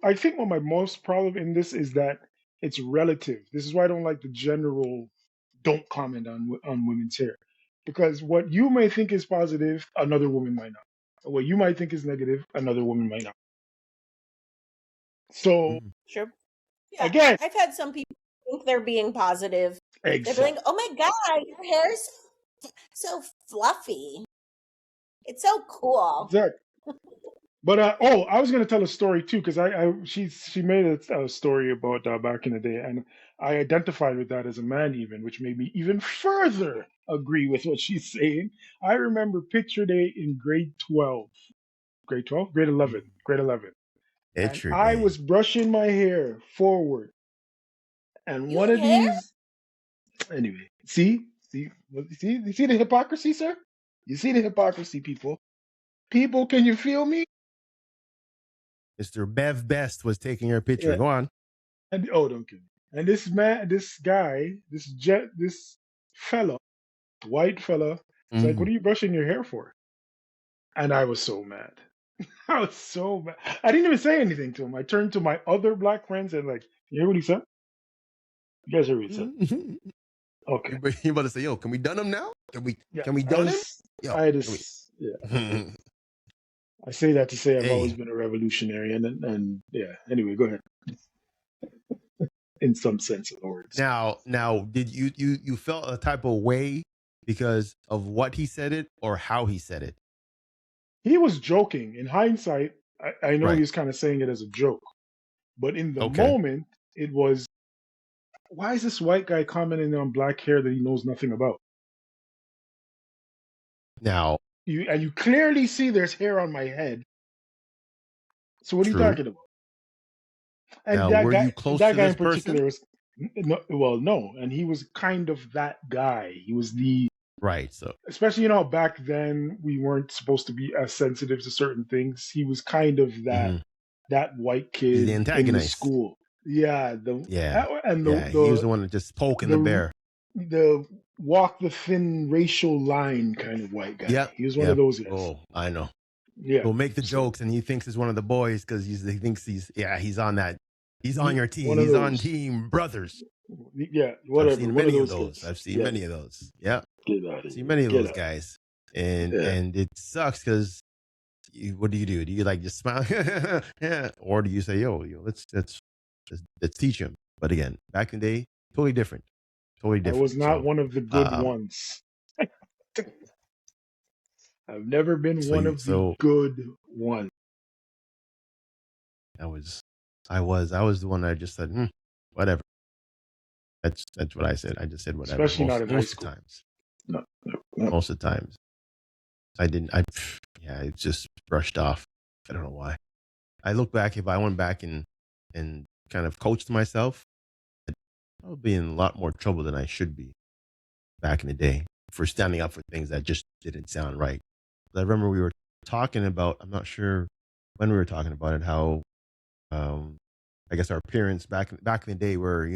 I think one of my most problem in this is that it's relative. This is why I don't like the general don't comment on women's hair. Because what you may think is positive, another woman might not. What you might think is negative, another woman might not. So, sure. Yeah, again, I've had some people think they're being positive. Exactly. They're like, "Oh my god, your hair's so fluffy. It's so cool." Exactly. But I was going to tell a story too because she made a story about back in the day, and I identified with that as a man even, which made me even further agree with what she's saying. I remember picture day in grade 12. grade 12, grade 11, grade 11. It's And your I day. was brushing my hair forward. And You one of hair? these, anyway, you see the hypocrisy, sir? You see the hypocrisy, people? People, can you feel me? Mr. Bev Best was taking your picture. Yeah. Go on. And don't kill me. And this man, this guy, this fella, white fella, it's like, what are you brushing your hair for? And I was so mad. I was so mad. I didn't even say anything to him. I turned to my other black friends and like, you hear what he said? You guys hear what he said? Okay. You about to say, yo, can we done him now? Can we I done him? Yo, yeah. I say that to say I've always Hey. been a revolutionary, and yeah. Anyway, go ahead. In some sense of the words. Now, did you felt a type of way because of what he said it or how he said it? He was joking. In hindsight, I know Right. he was kind of saying it as a joke, but in the moment, it was, why is this white guy commenting on black hair that he knows nothing about? Now, you clearly see there's hair on my head. So what are you talking about? And now, that were guy, you close that to guy this in particular person? was no, and he was kind of that guy. He was the right. So especially back then we weren't supposed to be as sensitive to certain things. He was kind of that white kid the antagonist in the school. Yeah, he was the one that just poking the bear. The walk the thin racial line kind of white guy. Yeah, he was one of those guys. Oh, I know. Yeah, he'll make the jokes, and he thinks he's one of the boys because he thinks he's on that. He's on your team. He's on Team Brothers. Yeah, whatever. I've seen many of those. I've seen many of those. Yeah, get out of here. Seen many of those guys, and it sucks because what do? Do you like just smile? Yeah, or do you say, yo, let's teach him? But again, back in the day, totally different. Totally different. I was not one of the good ones. I've never been one of the good ones. I was the one that just said, whatever. That's what I said. I just said whatever. Especially not in high school. Times. No. Most of the times. It's just brushed off. I don't know why. I look back, if I went back and kind of coached myself, I would be in a lot more trouble than I should be back in the day for standing up for things that just didn't sound right. I remember we were talking about, I'm not sure when we were talking about it, how I guess our appearance back in the day were,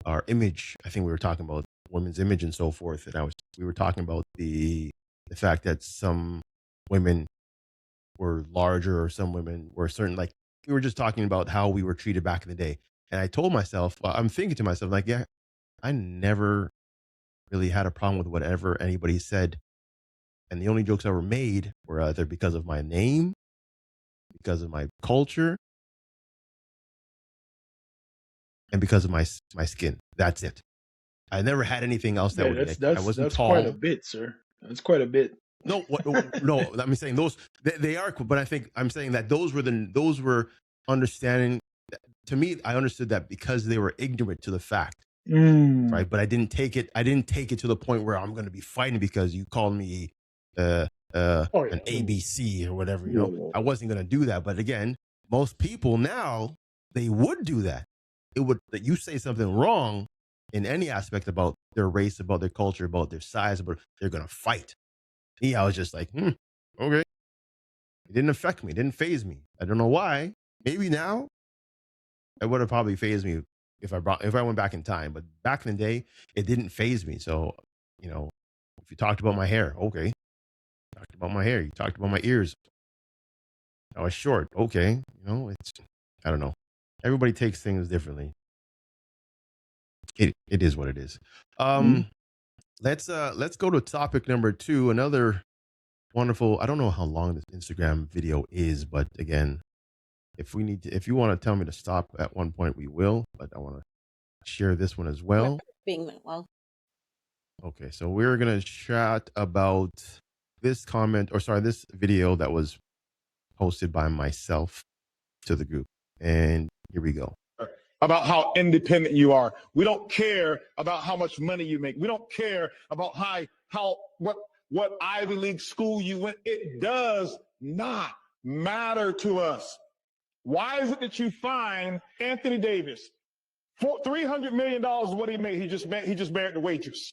our image. I think we were talking about women's image and so forth. And we were talking about the fact that some women were larger or some women were certain, like we were just talking about how we were treated back in the day. And I told myself, I'm thinking to myself, like, yeah, I never really had a problem with whatever anybody said. And the only jokes I ever made were either because of my name, because of my culture, and because of my skin. That's it. I never had anything else that I wasn't that's tall. Quite a bit, sir. That's quite a bit. No, I'm saying those they are, but I'm saying that those were understanding. To me, I understood that because they were ignorant to the fact, right? But I didn't take it to the point where I'm going to be fighting because you called me an ABC or whatever. I wasn't going to do that. But again, most people now, they would do that. That you say something wrong in any aspect about their race, about their culture, about their size, but they're going to fight. I was just like, okay. It didn't affect me. It didn't faze me. I don't know why. Maybe now it would have probably fazed me if I went back in time. But back in the day, it didn't faze me. So, if you talked about my hair, okay. You talked about my hair. You talked about my ears. I was short. Okay. I don't know. Everybody takes things differently. It is what it is. Let's go to topic number 2. Another wonderful. I don't know how long this Instagram video is, but again, if you want to tell me to stop at one point, we will. But I want to share this one as well. Okay, so we're gonna chat about this this video that was posted by myself to the group, and here we go. About how independent you are. We don't care about how much money you make. We don't care about what Ivy League school you went. It does not matter to us. Why is it that you find Anthony Davis, $300 million is what he made. He just married the waitress.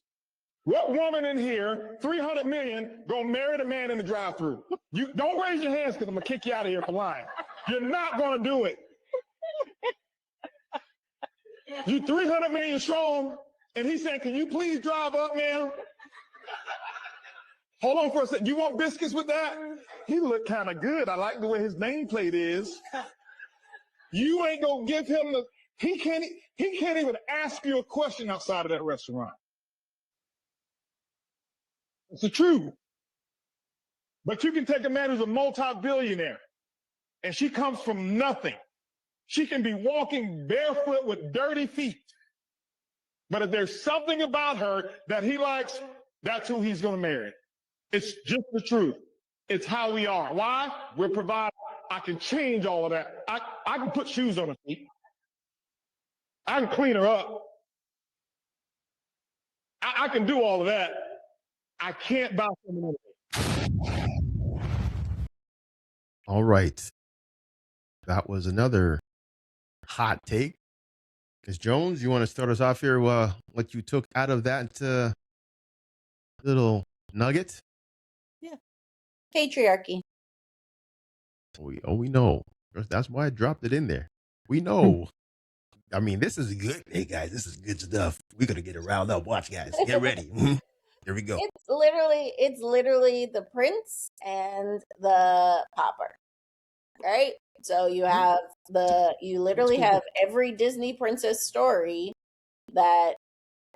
What woman in here, $300 million, gonna marry the man in the drive-thru? You don't raise your hands because I'm gonna kick you out of here for lying. You're not gonna do it. You 300 million strong, and he said, "Can you please drive up, man?" Hold on for a second. You want biscuits with that? He looked kind of good. I like the way his nameplate is. You ain't gonna give him the. He can't even ask you a question outside of that restaurant. It's the truth. But you can take a man who's a multi-billionaire, and she comes from nothing. She can be walking barefoot with dirty feet. But if there's something about her that he likes, that's who he's going to marry. It's just the truth. It's how we are. Why? We're providing. I can change all of that. I can put shoes on her feet. I can clean her up. I can do all of that. I can't buy something. All right. That was another hot take. Ms. Jones, you want to start us off here? What you took out of that little nugget? Yeah. Patriarchy. We know. That's why I dropped it in there. We know. I mean, this is good. Hey, guys, this is good stuff. We're going to get it riled up. Watch, guys. Get ready. Here we go. It's literally the prince and the pauper, right? So you have you literally have every Disney princess story that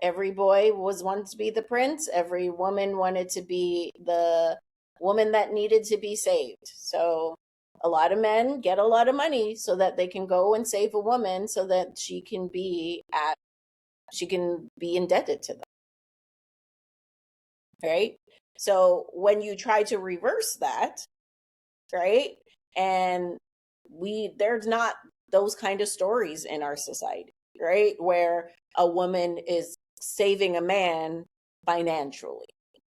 every boy wanted to be the prince. Every woman wanted to be the woman that needed to be saved. So a lot of men get a lot of money so that they can go and save a woman so that she can be indebted to them. Right? So when you try to reverse that, right? And there's not those kind of stories in our society, right? Where a woman is saving a man financially,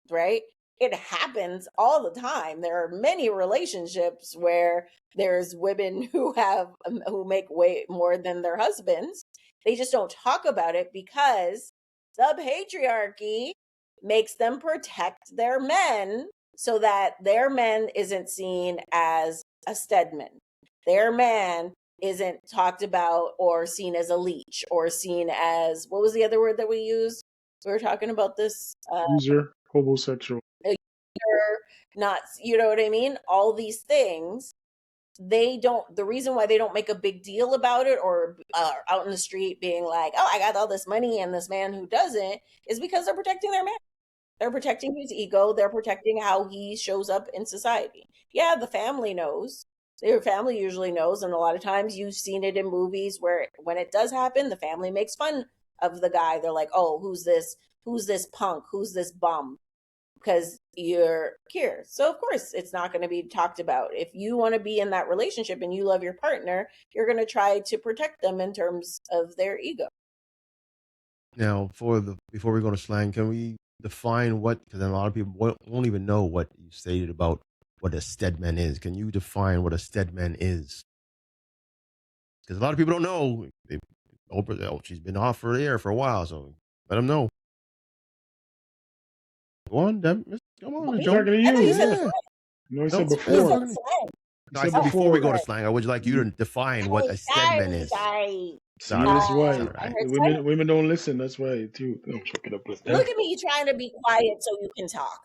right? It happens all the time. There are many relationships where there's women who make way more than their husbands. They just don't talk about it because the patriarchy makes them protect their men so that their man isn't seen as a Stedman. Their man isn't talked about or seen as a leech or seen as, what was the other word that we used? We were talking about this. User, homosexual. Not, you know what I mean? All these things, the reason why they don't make a big deal about it or out in the street being like, oh, I got all this money and this man who doesn't, is because they're protecting their man. They're protecting his ego. They're protecting how he shows up in society. Yeah, the family knows. Their family usually knows. And a lot of times you've seen it in movies where when it does happen, the family makes fun of the guy. They're like, oh, who's this punk? Who's this bum? Because you're here. So of course it's not going to be talked about. If you want to be in that relationship and you love your partner, you're going to try to protect them in terms of their ego. Now, before we go to slang, can we define what, because a lot of people won't even know what you stated about what a Stedman is. Can you define what a Stedman is? Because a lot of people don't know. Oprah, she's been off for the air for a while, so let them know. Go on, Devin. Come on, Joe. Talking to you. Yeah. No, he said before. No, I said before we go to slang, I would like you to define what a Stedman is. Sorry. That's why. Right. Women don't listen. That's why, too. Look at me trying to be quiet so you can talk.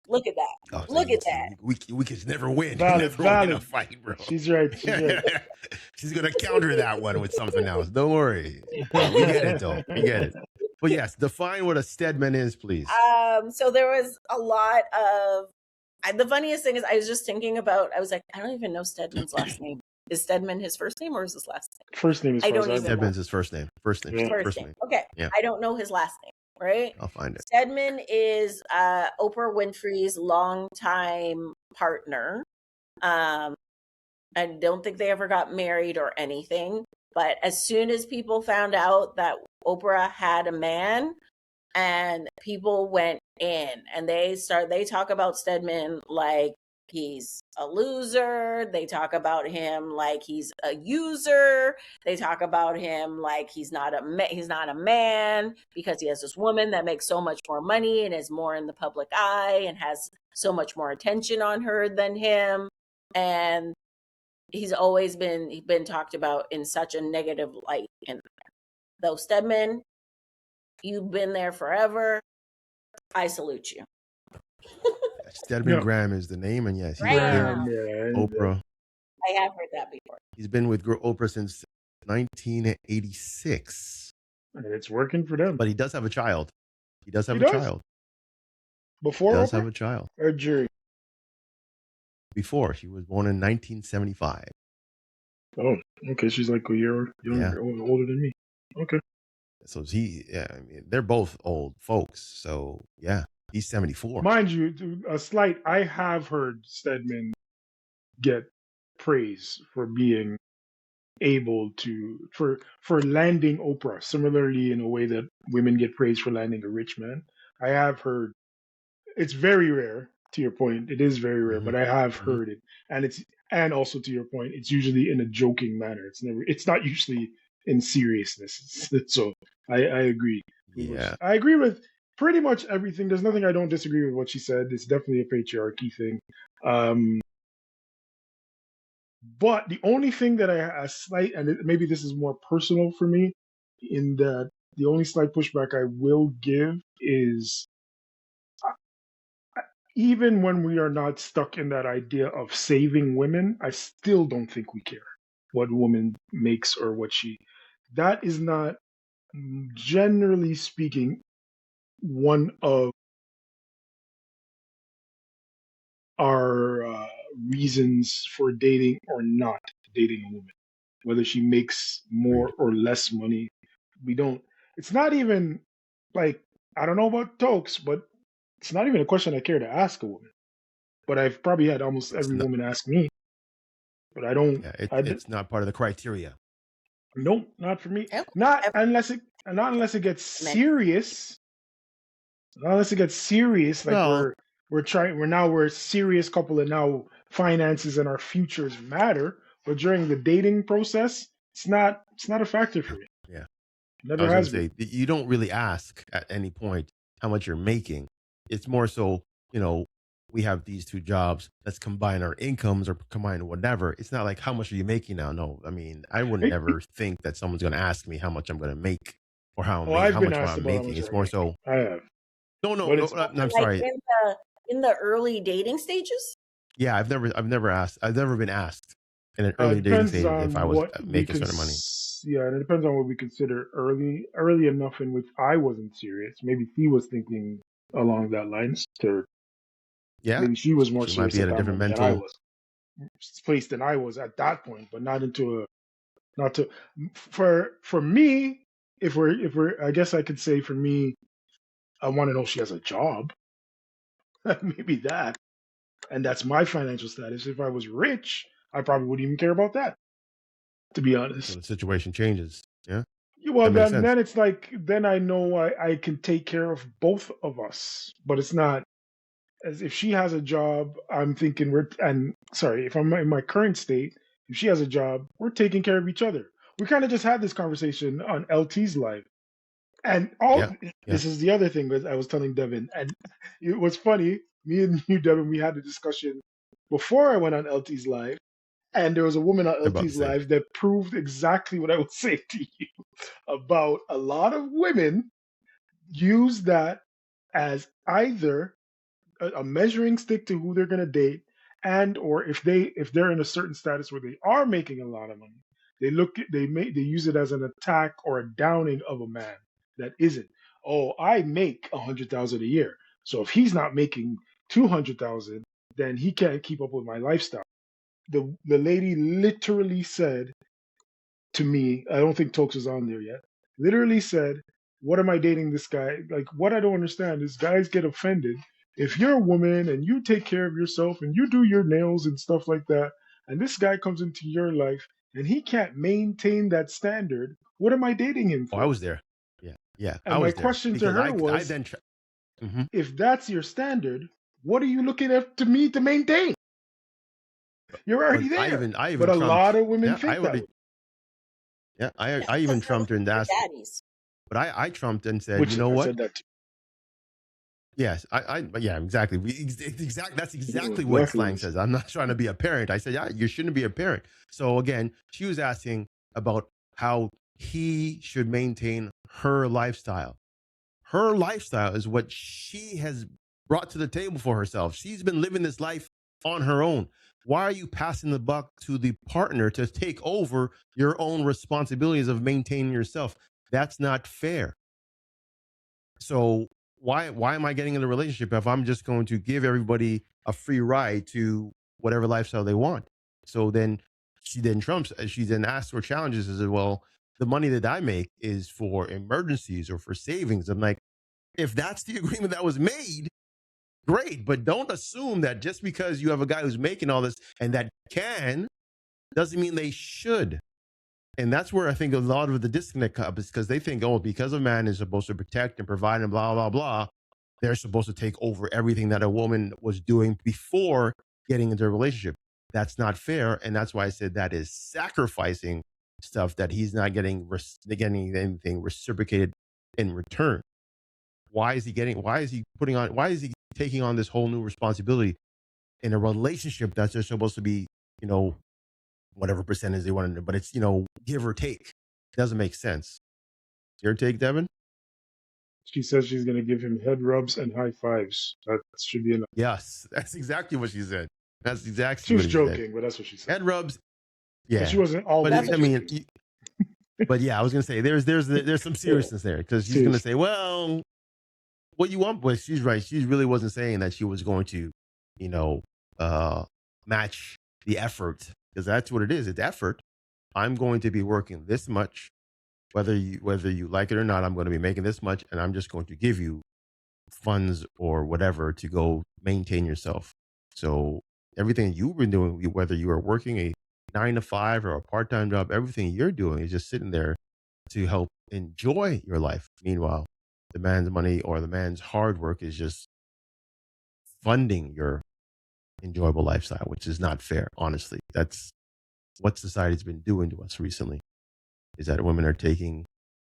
Look at that. Oh, look at that. We can never win. Valid. Win a fight, bro. She's right. She's going to counter that one with something else. Don't worry. We get it, though. We get it. But yes, define what a Stedman is, please. So there was a lot of, the funniest thing is I was just thinking about, I was like, I don't even know Stedman's last name. Is Stedman his first name or is his last name? First name is Stedman's his first name. First name. Okay. Yeah. I don't know his last name, right? I'll find it. Stedman is Oprah Winfrey's longtime partner. I don't think they ever got married or anything. But as soon as people found out that Oprah had a man, and people went in and they talk about Stedman like he's a loser. They talk about him like he's a user. They talk about him like he's not a man because he has this woman that makes so much more money and is more in the public eye and has so much more attention on her than him. And he's always been talked about in such a negative light. And though Stedman, you've been there forever, I salute you. Stedman Graham is the name, and yes, he's Graham. been with Oprah. I have heard that before. He's been with Oprah since 1986. And it's working for them. But he does have a child. He does have a child. Before he does Oprah? have a child. Or during? Before. She was born in 1975. Oh, okay. She's like a year older than me. Okay. So I mean, they're both old folks. So yeah, he's 74. Mind you, I have heard Stedman get praise for being able to for landing Oprah, similarly in a way that women get praise for landing a rich man. I have heard, it's very rare, to your point, it is very rare, but I have heard it, and also to your point, it's usually in a joking manner. It's not usually in seriousness. So I agree. Yeah, I agree with pretty much everything. There's nothing I don't disagree with what she said. It's definitely a patriarchy thing. But the only thing that and maybe this is more personal for me, in that the only slight pushback I will give is, even when we are not stuck in that idea of saving women, I still don't think we care what woman makes or that is not, generally speaking, one of our reasons for dating or not dating a woman, whether she makes more or less money. It's not even like, I don't know about Toks, but it's not even a question I care to ask a woman. But I've probably had almost every woman ask me. But I don't. Yeah, it's not part of the criteria. Nope, not for me. Not unless it gets serious. Not unless it gets serious. Like we're a serious couple, and now finances and our futures matter. But during the dating process, it's not a factor for me. Yeah. Never has been. You don't really ask at any point how much you're making. It's more so, we have these two jobs. Let's combine our incomes or combine whatever. It's not like, how much are you making now? No, I mean, I wouldn't ever think that someone's going to ask me how much I'm going to make or how much I'm making. It's more so. I have. No, I'm sorry. In the early dating stages? Yeah, I've never asked. I've never been asked in an early dating stage if I was making a certain money. Yeah, and it depends on what we consider early enough in which I wasn't serious. Maybe he was thinking along that lines. Yeah, maybe she was more serious might be at a different mental than I was placed than I was at that point, but for me. If we're, I guess I could say for me, I want to know if she has a job. Maybe that. And that's my financial status. If I was rich, I probably wouldn't even care about that, to be honest. So the situation changes. Yeah. Well, then it's like, then I know I can take care of both of us. But it's not, as if she has a job, I'm thinking if I'm in my current state, if she has a job, we're taking care of each other. We kind of just had this conversation on LT's live. And this is the other thing that I was telling Devin. And it was funny. Me and you, Devin, we had a discussion before I went on LT's live. And there was a woman on LT's live that proved exactly what I would say to you about a lot of women use that as either a measuring stick to who they're going to date, and or if they're in a certain status where they are making a lot of money, they use it as an attack or a downing of a man that isn't. Oh, I make $100,000 a year, so if he's not making $200,000, then he can't keep up with my lifestyle. The lady literally said to me, I don't think Toks is on there yet, literally said, what am I dating this guy? Like, what I don't understand is guys get offended if you're a woman and you take care of yourself and you do your nails and stuff like that, and this guy comes into your life and he can't maintain that standard, what am I dating him for? Oh, I was there. Yeah. And my question to her was, if that's your standard, what are you looking at to me to maintain? You're already there. I even but a trumped, lot of women think that way. Yeah, I even trumped her and asked. Daddies. But I trumped and said, you know what? Said that too. Yes, yeah, exactly. That's exactly what Slang says. I'm not trying to be a parent. I said, yeah, you shouldn't be a parent. So again, she was asking about how he should maintain her lifestyle. Her lifestyle is what she has brought to the table for herself. She's been living this life on her own. Why are you passing the buck to the partner to take over your own responsibilities of maintaining yourself? That's not fair. So why am I getting in a relationship if I'm just going to give everybody a free ride to whatever lifestyle they want? So then she then asks for challenges as well. The money that I make is for emergencies or for savings. I'm like, if that's the agreement that was made, great. But don't assume that just because you have a guy who's making all this and that can, doesn't mean they should. And that's where I think a lot of the disconnect comes, because they think, oh, because a man is supposed to protect and provide and blah, blah, blah, they're supposed to take over everything that a woman was doing before getting into a relationship. That's not fair. And that's why I said that is sacrificing stuff that he's not getting anything reciprocated in return. Why is he taking on this whole new responsibility in a relationship that's just supposed to be, whatever percentage they want to do, but it's, give or take. It doesn't make sense. Your take, Devin? She says she's going to give him head rubs and high fives. That should be enough. Yes, that's exactly what she said. That's exactly she was what joking, said. but that's what she said. Head rubs. Yeah. But she wasn't all but that. but yeah, I was going to say there's some seriousness there, because she's going to say, well, what you want, but she's right. She really wasn't saying that she was going to, match the effort, because that's what it is. It's effort. I'm going to be working this much, whether you like it or not. I'm going to be making this much, and I'm just going to give you funds or whatever to go maintain yourself. So everything you've been doing, whether you are working a 9 to 5 or a part-time job, everything you're doing is just sitting there to help enjoy your life. Meanwhile, the man's money or the man's hard work is just funding your enjoyable lifestyle, which is not fair. Honestly, that's what society's been doing to us recently, is that women are taking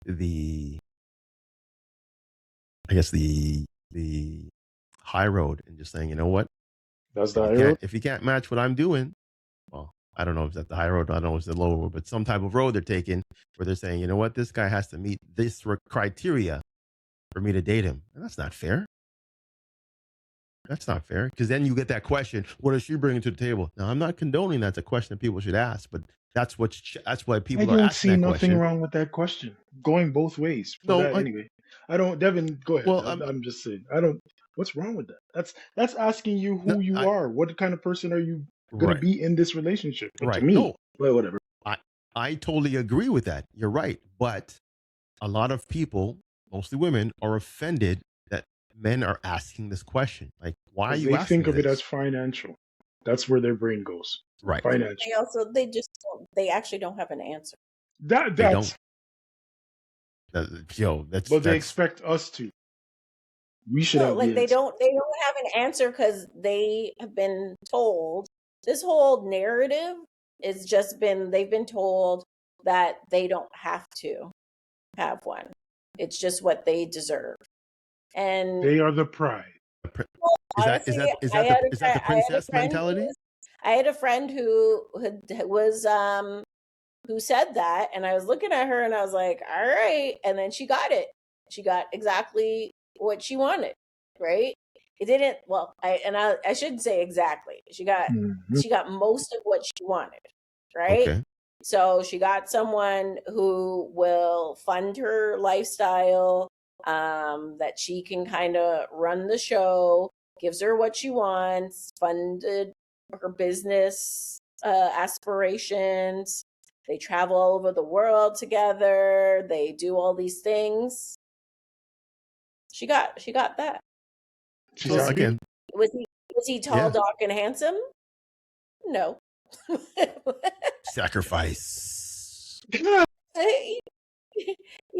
the high road and just saying, you know what? That's the high road. If you can't match what I'm doing, well, I don't know if that's the high road, I don't know if it's the low road, but some type of road they're taking where they're saying, you know what? This guy has to meet this criteria for me to date him. And that's not fair. That's not fair, because then you get that question, what is she bringing to the table? Now, I'm not condoning that's a question that people should ask, but that's why people are asking that question. I don't see nothing wrong with that question. Going both ways. Anyway, I don't. Devin, go ahead. Well, I'm just saying. I don't. What's wrong with that? That's asking you who you are. What kind of person are you going to be in this relationship? But to me, well, whatever. I totally agree with that. You're right, but a lot of people, mostly women, are offended that men are asking this question. Like, why are you asking this? They think of it as financial. That's where their brain goes. Right. Financial. They actually don't have an answer. That's. But they expect us to. We should have. Like they don't have an answer because they have been told. This whole narrative is just they've been told that they don't have to have one. It's just what they deserve. And they are the pride. Is that the princess mentality? I had a friend who said that, and I was looking at her and I was like, all right. And then she got it. She got exactly what she wanted, right? It didn't, I shouldn't say exactly. She got most of what she wanted, right? Okay. So she got someone who will fund her lifestyle, that she can kind of run the show, gives her what she wants, funded her business aspirations. They travel all over the world together. They do all these things. She got that. So again, was he tall, dark, and handsome? No. Sacrifice. You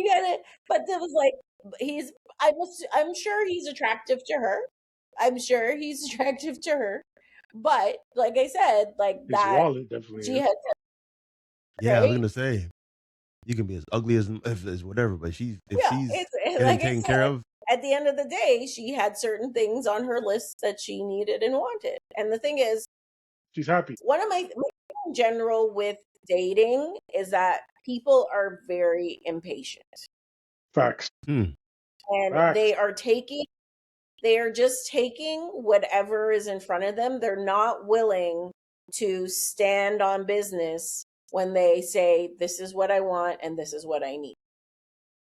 gotta, but there was like, I'm sure he's attractive to her. I'm sure he's attractive to her. But like I said, like His that, wallet definitely she is. had, Yeah, I was right? gonna say you can be as ugly as whatever, but if Yeah, she's it's getting like I taken said, care of, at the end of the day, she had certain things on her list that she needed and wanted. And the thing is, she's happy. one of my in general with dating is that people are very impatient. Facts. And Facts. they are just taking whatever is in front of them. They're not willing to stand on business when they say, this is what I want and this is what I need.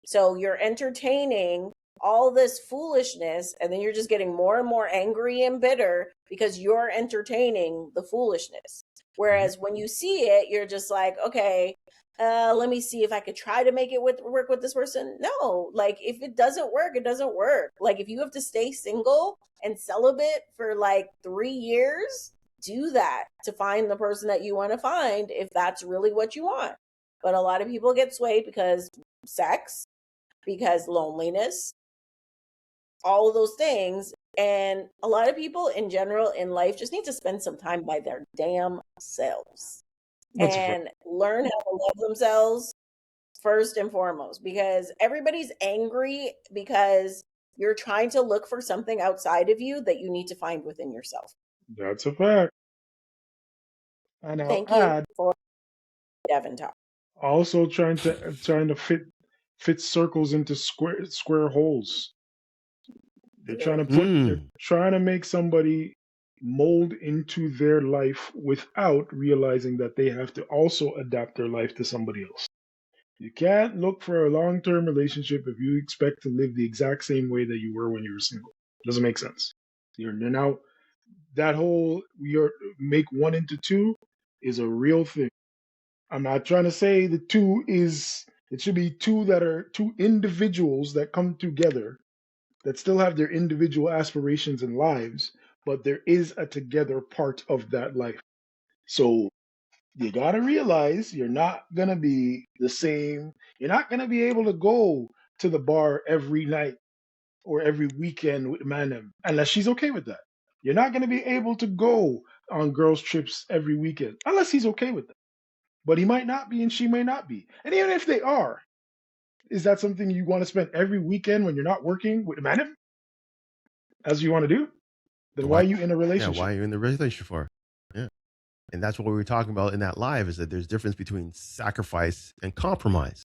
So you're entertaining all this foolishness, and then you're just getting more and more angry and bitter because you're entertaining the foolishness. Whereas when you see it, you're just like, okay, let me see if I could try to make it work with this person. No, like if it doesn't work, it doesn't work. Like if you have to stay single and celibate for like 3 years, do that to find the person that you want to find if that's really what you want. But a lot of people get swayed because sex, because loneliness, all of those things. And a lot of people in general in life just need to spend some time by their damn selves and learn how to love themselves first and foremost, because everybody's angry because you're trying to look for something outside of you that you need to find within yourself. That's a fact. And I'll Thank add, you for Devon talk. also trying to fit circles into square holes. They're trying to make somebody mold into their life without realizing that they have to also adapt their life to somebody else. You can't look for a long-term relationship if you expect to live the exact same way that you were when you were single. Doesn't make sense. You're now that whole you're make one into two is a real thing. I'm not trying to say the two is it should be two that are two individuals that come together that still have their individual aspirations and lives, but there is a together part of that life. So you got to realize you're not going to be the same. You're not going to be able to go to the bar every night or every weekend with Manem unless she's okay with that. You're not going to be able to go on girls' trips every weekend unless he's okay with that. But he might not be and she may not be. And even if they are, is that something you want to spend every weekend when you're not working with Manem? As you want to do, then why are you in a relationship? Yeah, why are you in the relationship for? Yeah. And that's what we were talking about in that live is that there's difference between sacrifice and compromise.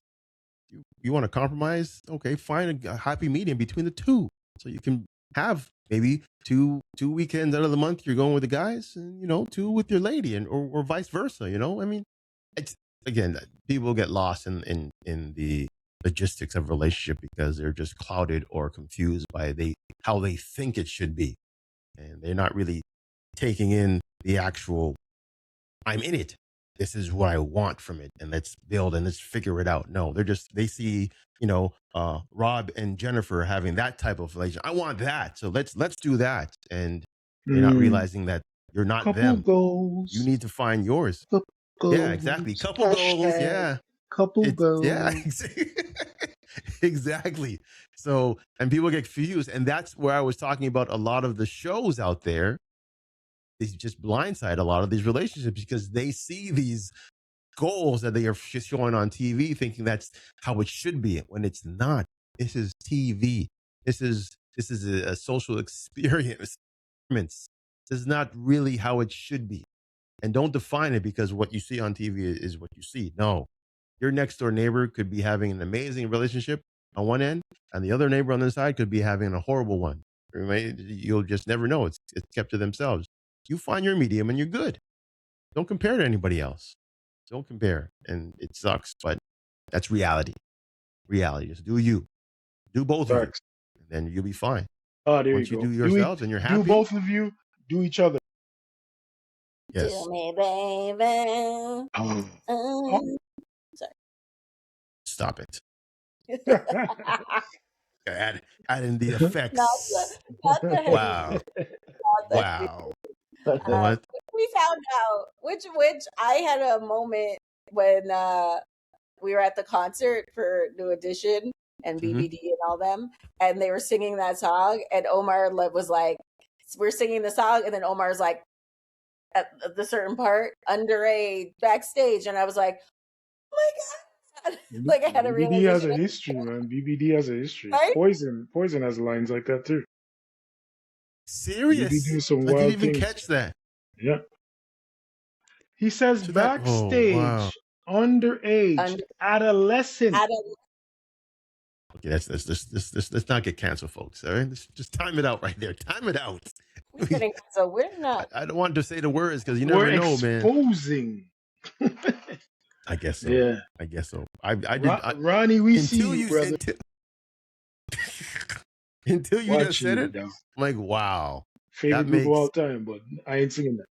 You want to compromise? Okay, find a happy medium between the two. So you can have maybe two weekends out of the month you're going with the guys and, two with your lady and or vice versa, I mean, it's, again, people get lost in the logistics of relationship because they're just clouded or confused by how they think it should be. And they're not really taking in the actual, I'm in it. This is what I want from it. And let's build and let's figure it out. No, they see, Rob and Jennifer having that type of relationship. I want that. So let's do that. And they're not realizing that you're not couple them. Goals. You need to find yours. Goals. Yeah, exactly. Couple goals. Yeah. Couple goals. Yeah, exactly. So, and people get confused. And that's where I was talking about a lot of the shows out there. They just blindside a lot of these relationships because they see these goals that they are just showing on TV thinking that's how it should be when it's not. This is TV. This is a social experience. This is not really how it should be. And don't define it because what you see on TV is what you see. No. Your next door neighbor could be having an amazing relationship on one end, and the other neighbor on the side could be having a horrible one. Right? You'll just never know. It's kept to themselves. You find your medium and you're good. Don't compare to anybody else. Don't compare. And it sucks, but that's reality. Reality. Just do you. Do both of you. And then you'll be fine. Oh, there Once you you go. do yourselves and you're happy. Do both of you do each other. Yes. Do me, baby. Sorry. Stop it. Add in the effects. Not the wow. Wow. What? We found out which I had a moment when we were at the concert for New Edition and BBD and all them, and they were singing that song, and Omar was like, we're singing the song, and then Omar's like, at the certain part, underage, backstage, and I was like, oh my God. Like I had a BBD realization. has a history, man. BBD has a history. Right? Poison has lines like that too. Serious? BBD do some I wild didn't even things. catch that. Yeah. He says So backstage, underage, adolescent. Okay, let's not get canceled, folks. All right, let's just time it out right there. Time it out. So we're not. I don't want to say the words because you never know, man. Exposing. I guess so. Yeah. I guess so. I did. Ronnie, we see you, brother. Until you just said it, I'm like, wow. Favorite group of all time, but I ain't singing that.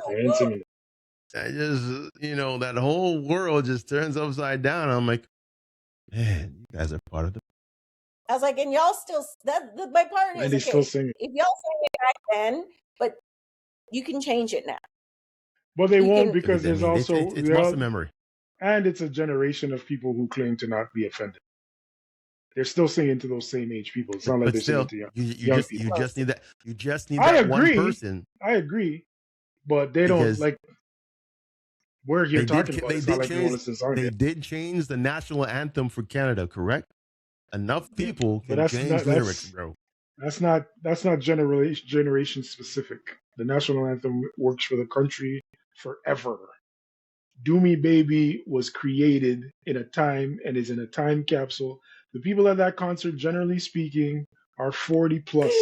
I ain't singing it. I just, that whole world just turns upside down. I'm like, man, you guys are part of the. I was like, and y'all still, my part is, okay, still singing. If y'all sang it back then, but you can change it now. But they won't because there's also. It's muscle memory. And it's a generation of people who claim to not be offended. They're still singing to those same age people. It's not like they're singing to young people. You just need that. You just need that one person. I agree, but they don't like. We're here talking about. It's not like they want us to song. They did change the national anthem for Canada, correct? Enough people can change lyrics, bro. That's not generation specific. The national anthem works for the country forever. Do Me Baby was created in a time and is in a time capsule. The people at that concert, generally speaking, are 40 plus.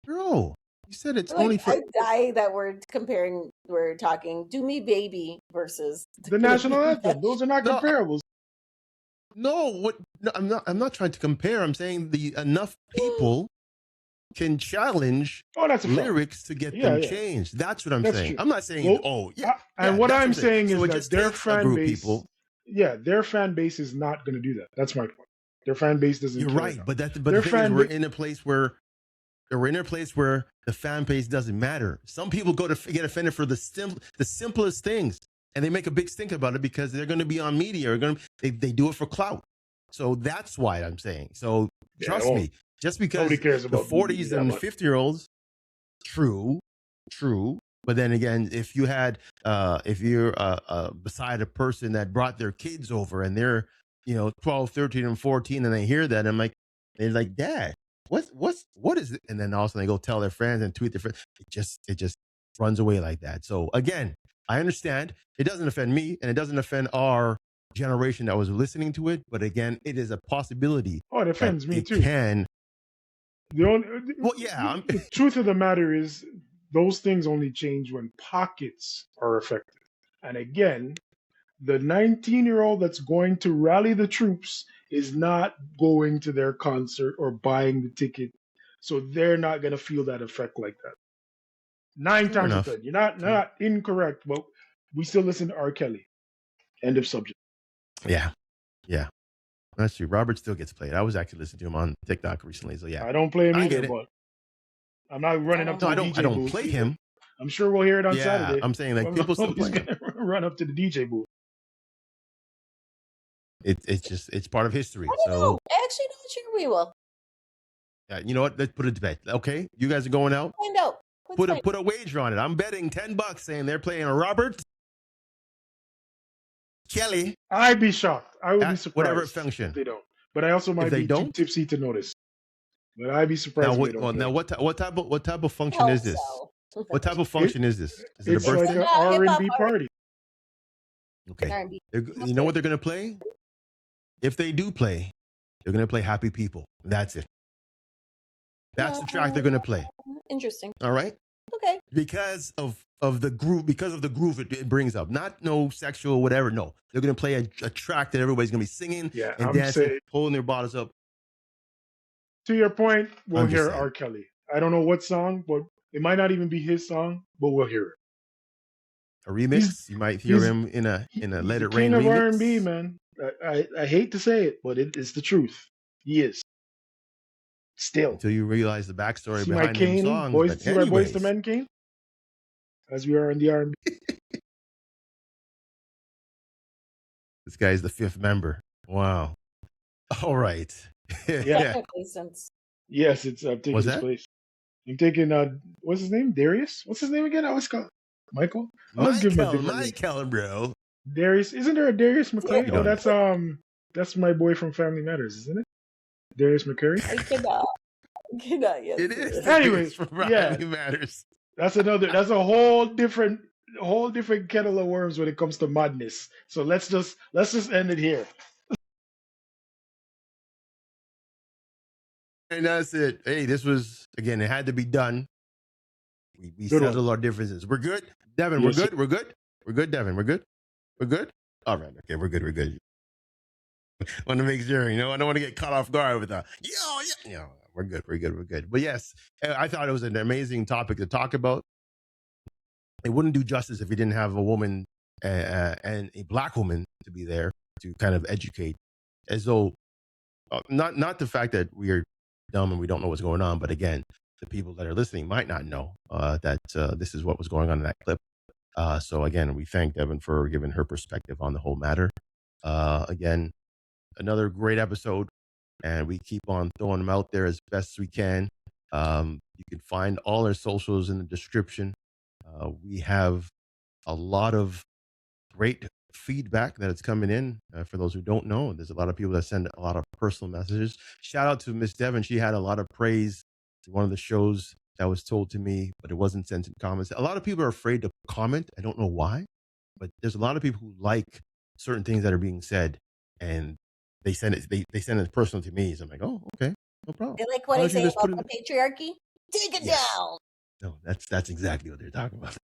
Bro, you said it's like, only for. I die that we're talking Do Me Baby versus the national anthem. Those are not comparables. No, I'm not trying to compare. I'm saying the enough people can challenge lyrics to get them changed. That's what I'm saying. True. I'm not saying, what I'm saying is that their fan base, their fan base is not going to do that. That's my point. Their fan base doesn't. You're right, but the thing is, we're in a place where the fan base doesn't matter. Some people go to get offended for the simplest things, and they make a big stink about it because they're going to be on media. They do it for clout. So that's why I'm saying. So trust me. Just because the 40s and 50-year-olds, true. But then again, if you're beside a person that brought their kids over and they're 12, 13, and 14, and they hear that, they're like, Dad, what is it? And then also they go tell their friends and tweet their friends. It just runs away like that. So again, I understand it doesn't offend me and it doesn't offend our generation that was listening to it. But again, it is a possibility. Oh, it offends me too. The truth of the matter is those things only change when pockets are affected. And again, the 19-year-old that's going to rally the troops is not going to their concert or buying the ticket. So they're not going to feel that effect like that. 9 times out of 10. You're not incorrect, but we still listen to R. Kelly. End of subject. Yeah. That's true. Robert still gets played. I was actually listening to him on TikTok recently. So yeah. I don't play him either, but I'm not running up to the DJ booth. I don't play him. I'm sure we'll hear it on Saturday. I'm saying like people still play him. Run up to the DJ booth. It's part of history. Actually, no, sure we will. Yeah, you know what? Let's put it to bed. Okay, you guys are going out. Find out. Put a wager on it. I'm betting $10 saying they're playing a Robert Kelly. I'd be shocked. I would be surprised. Whatever function. If they don't. But I also might be too tipsy to notice. But I'd be surprised. What type of function is this? What type of function is this? Is it a birthday? Like an R&B party. Okay. You know what they're gonna play? If they do play, they're gonna play Happy People. That's it. That's the track they're gonna play. Interesting. All right. Okay. Because of the groove it brings up. Not no sexual whatever. No, they're gonna play a track that everybody's gonna be singing and dancing, holding their bottles up. To your point, we'll hear R. Kelly. I don't know what song, but it might not even be his song, but we'll hear it. A remix. You might hear him in a Let It Rain remix. King of R&B, man. I hate to say it, but it's the truth. He is. Still. Until you realize the backstory behind the songs. See my Boys to Men King? As we are in the R&B. This guy's the 5th member. Wow. All right. Yeah. Yes, it's taking his place. I'm taking what's his name? Darius? What's his name again? I always call Michael. I always give him a different name. Michael, bro. Darius, isn't there a Darius McClay? Oh, that's my boy from Family Matters, isn't it? Darius McCurry. I cannot. Yes, it is. Anyway, Family Matters. That's a whole different kettle of worms when it comes to madness. So let's just end it here. And that's it. Hey, this was, again, it had to be done. We settled our differences. We're good, Devon. Yes, we're good, Devon. We're good. All right. Okay, we're good. Want to make sure, I don't want to get caught off guard with that. We're good. But yes, I thought it was an amazing topic to talk about. It wouldn't do justice if we didn't have a woman and a black woman to be there to kind of educate, as though not the fact that we are dumb and we don't know what's going on, but again, the people that are listening might not know that this is what was going on in that clip. So again, we thank Devon for giving her perspective on the whole matter. Again, another great episode, and we keep on throwing them out there as best we can. You can find all our socials in the description. We have a lot of great feedback that is coming in. For those who don't know, there's a lot of people that send a lot of personal messages. Shout out to Miss Devon. She had a lot of praise to one of the shows that was told to me, but it wasn't sent in comments. A lot of people are afraid to comment. I don't know why, but there's a lot of people who like certain things that are being said, and they send it. They send it personal to me. So I'm like, oh, okay, no problem. They like what I say about the patriarchy. Take it down. No, that's exactly what they're talking about.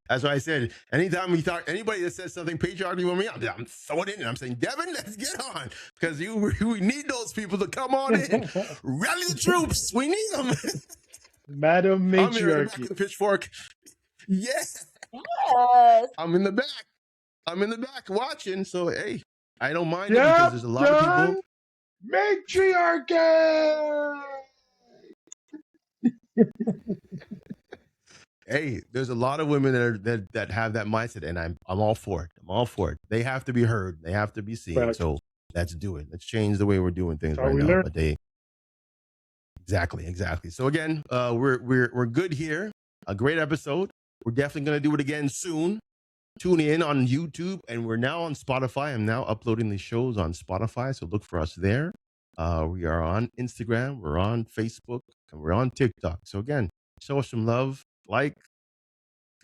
That's why I said, anytime we talk, anybody that says something patriarchy with me, I'm throwing it in. I'm saying, Devon, let's get on, because we need those people to come on in, rally the troops. We need them. Madam Matriarchy. I'm here in the back of the pitchfork. Yes. I'm in the back watching. So hey, I don't mind it because there's a lot of people. Matriarchy. Hey, there's a lot of women that have that mindset, and I'm all for it. They have to be heard. They have to be seen. Right. So let's do it. Let's change the way we're doing things right now. But exactly. So again, we're good here. A great episode. We're definitely gonna do it again soon. Tune in on YouTube, and we're now on Spotify. I'm now uploading these shows on Spotify, so look for us there. We are on Instagram, we're on Facebook, and we're on TikTok. So again, show us some love. Like,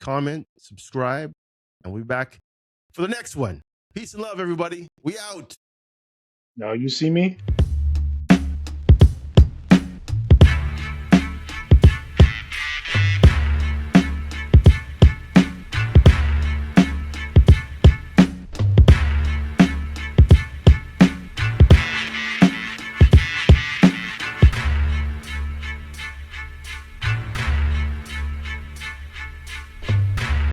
comment, subscribe, and we'll be back for the next one. Peace and love, everybody. We out. Now you see me.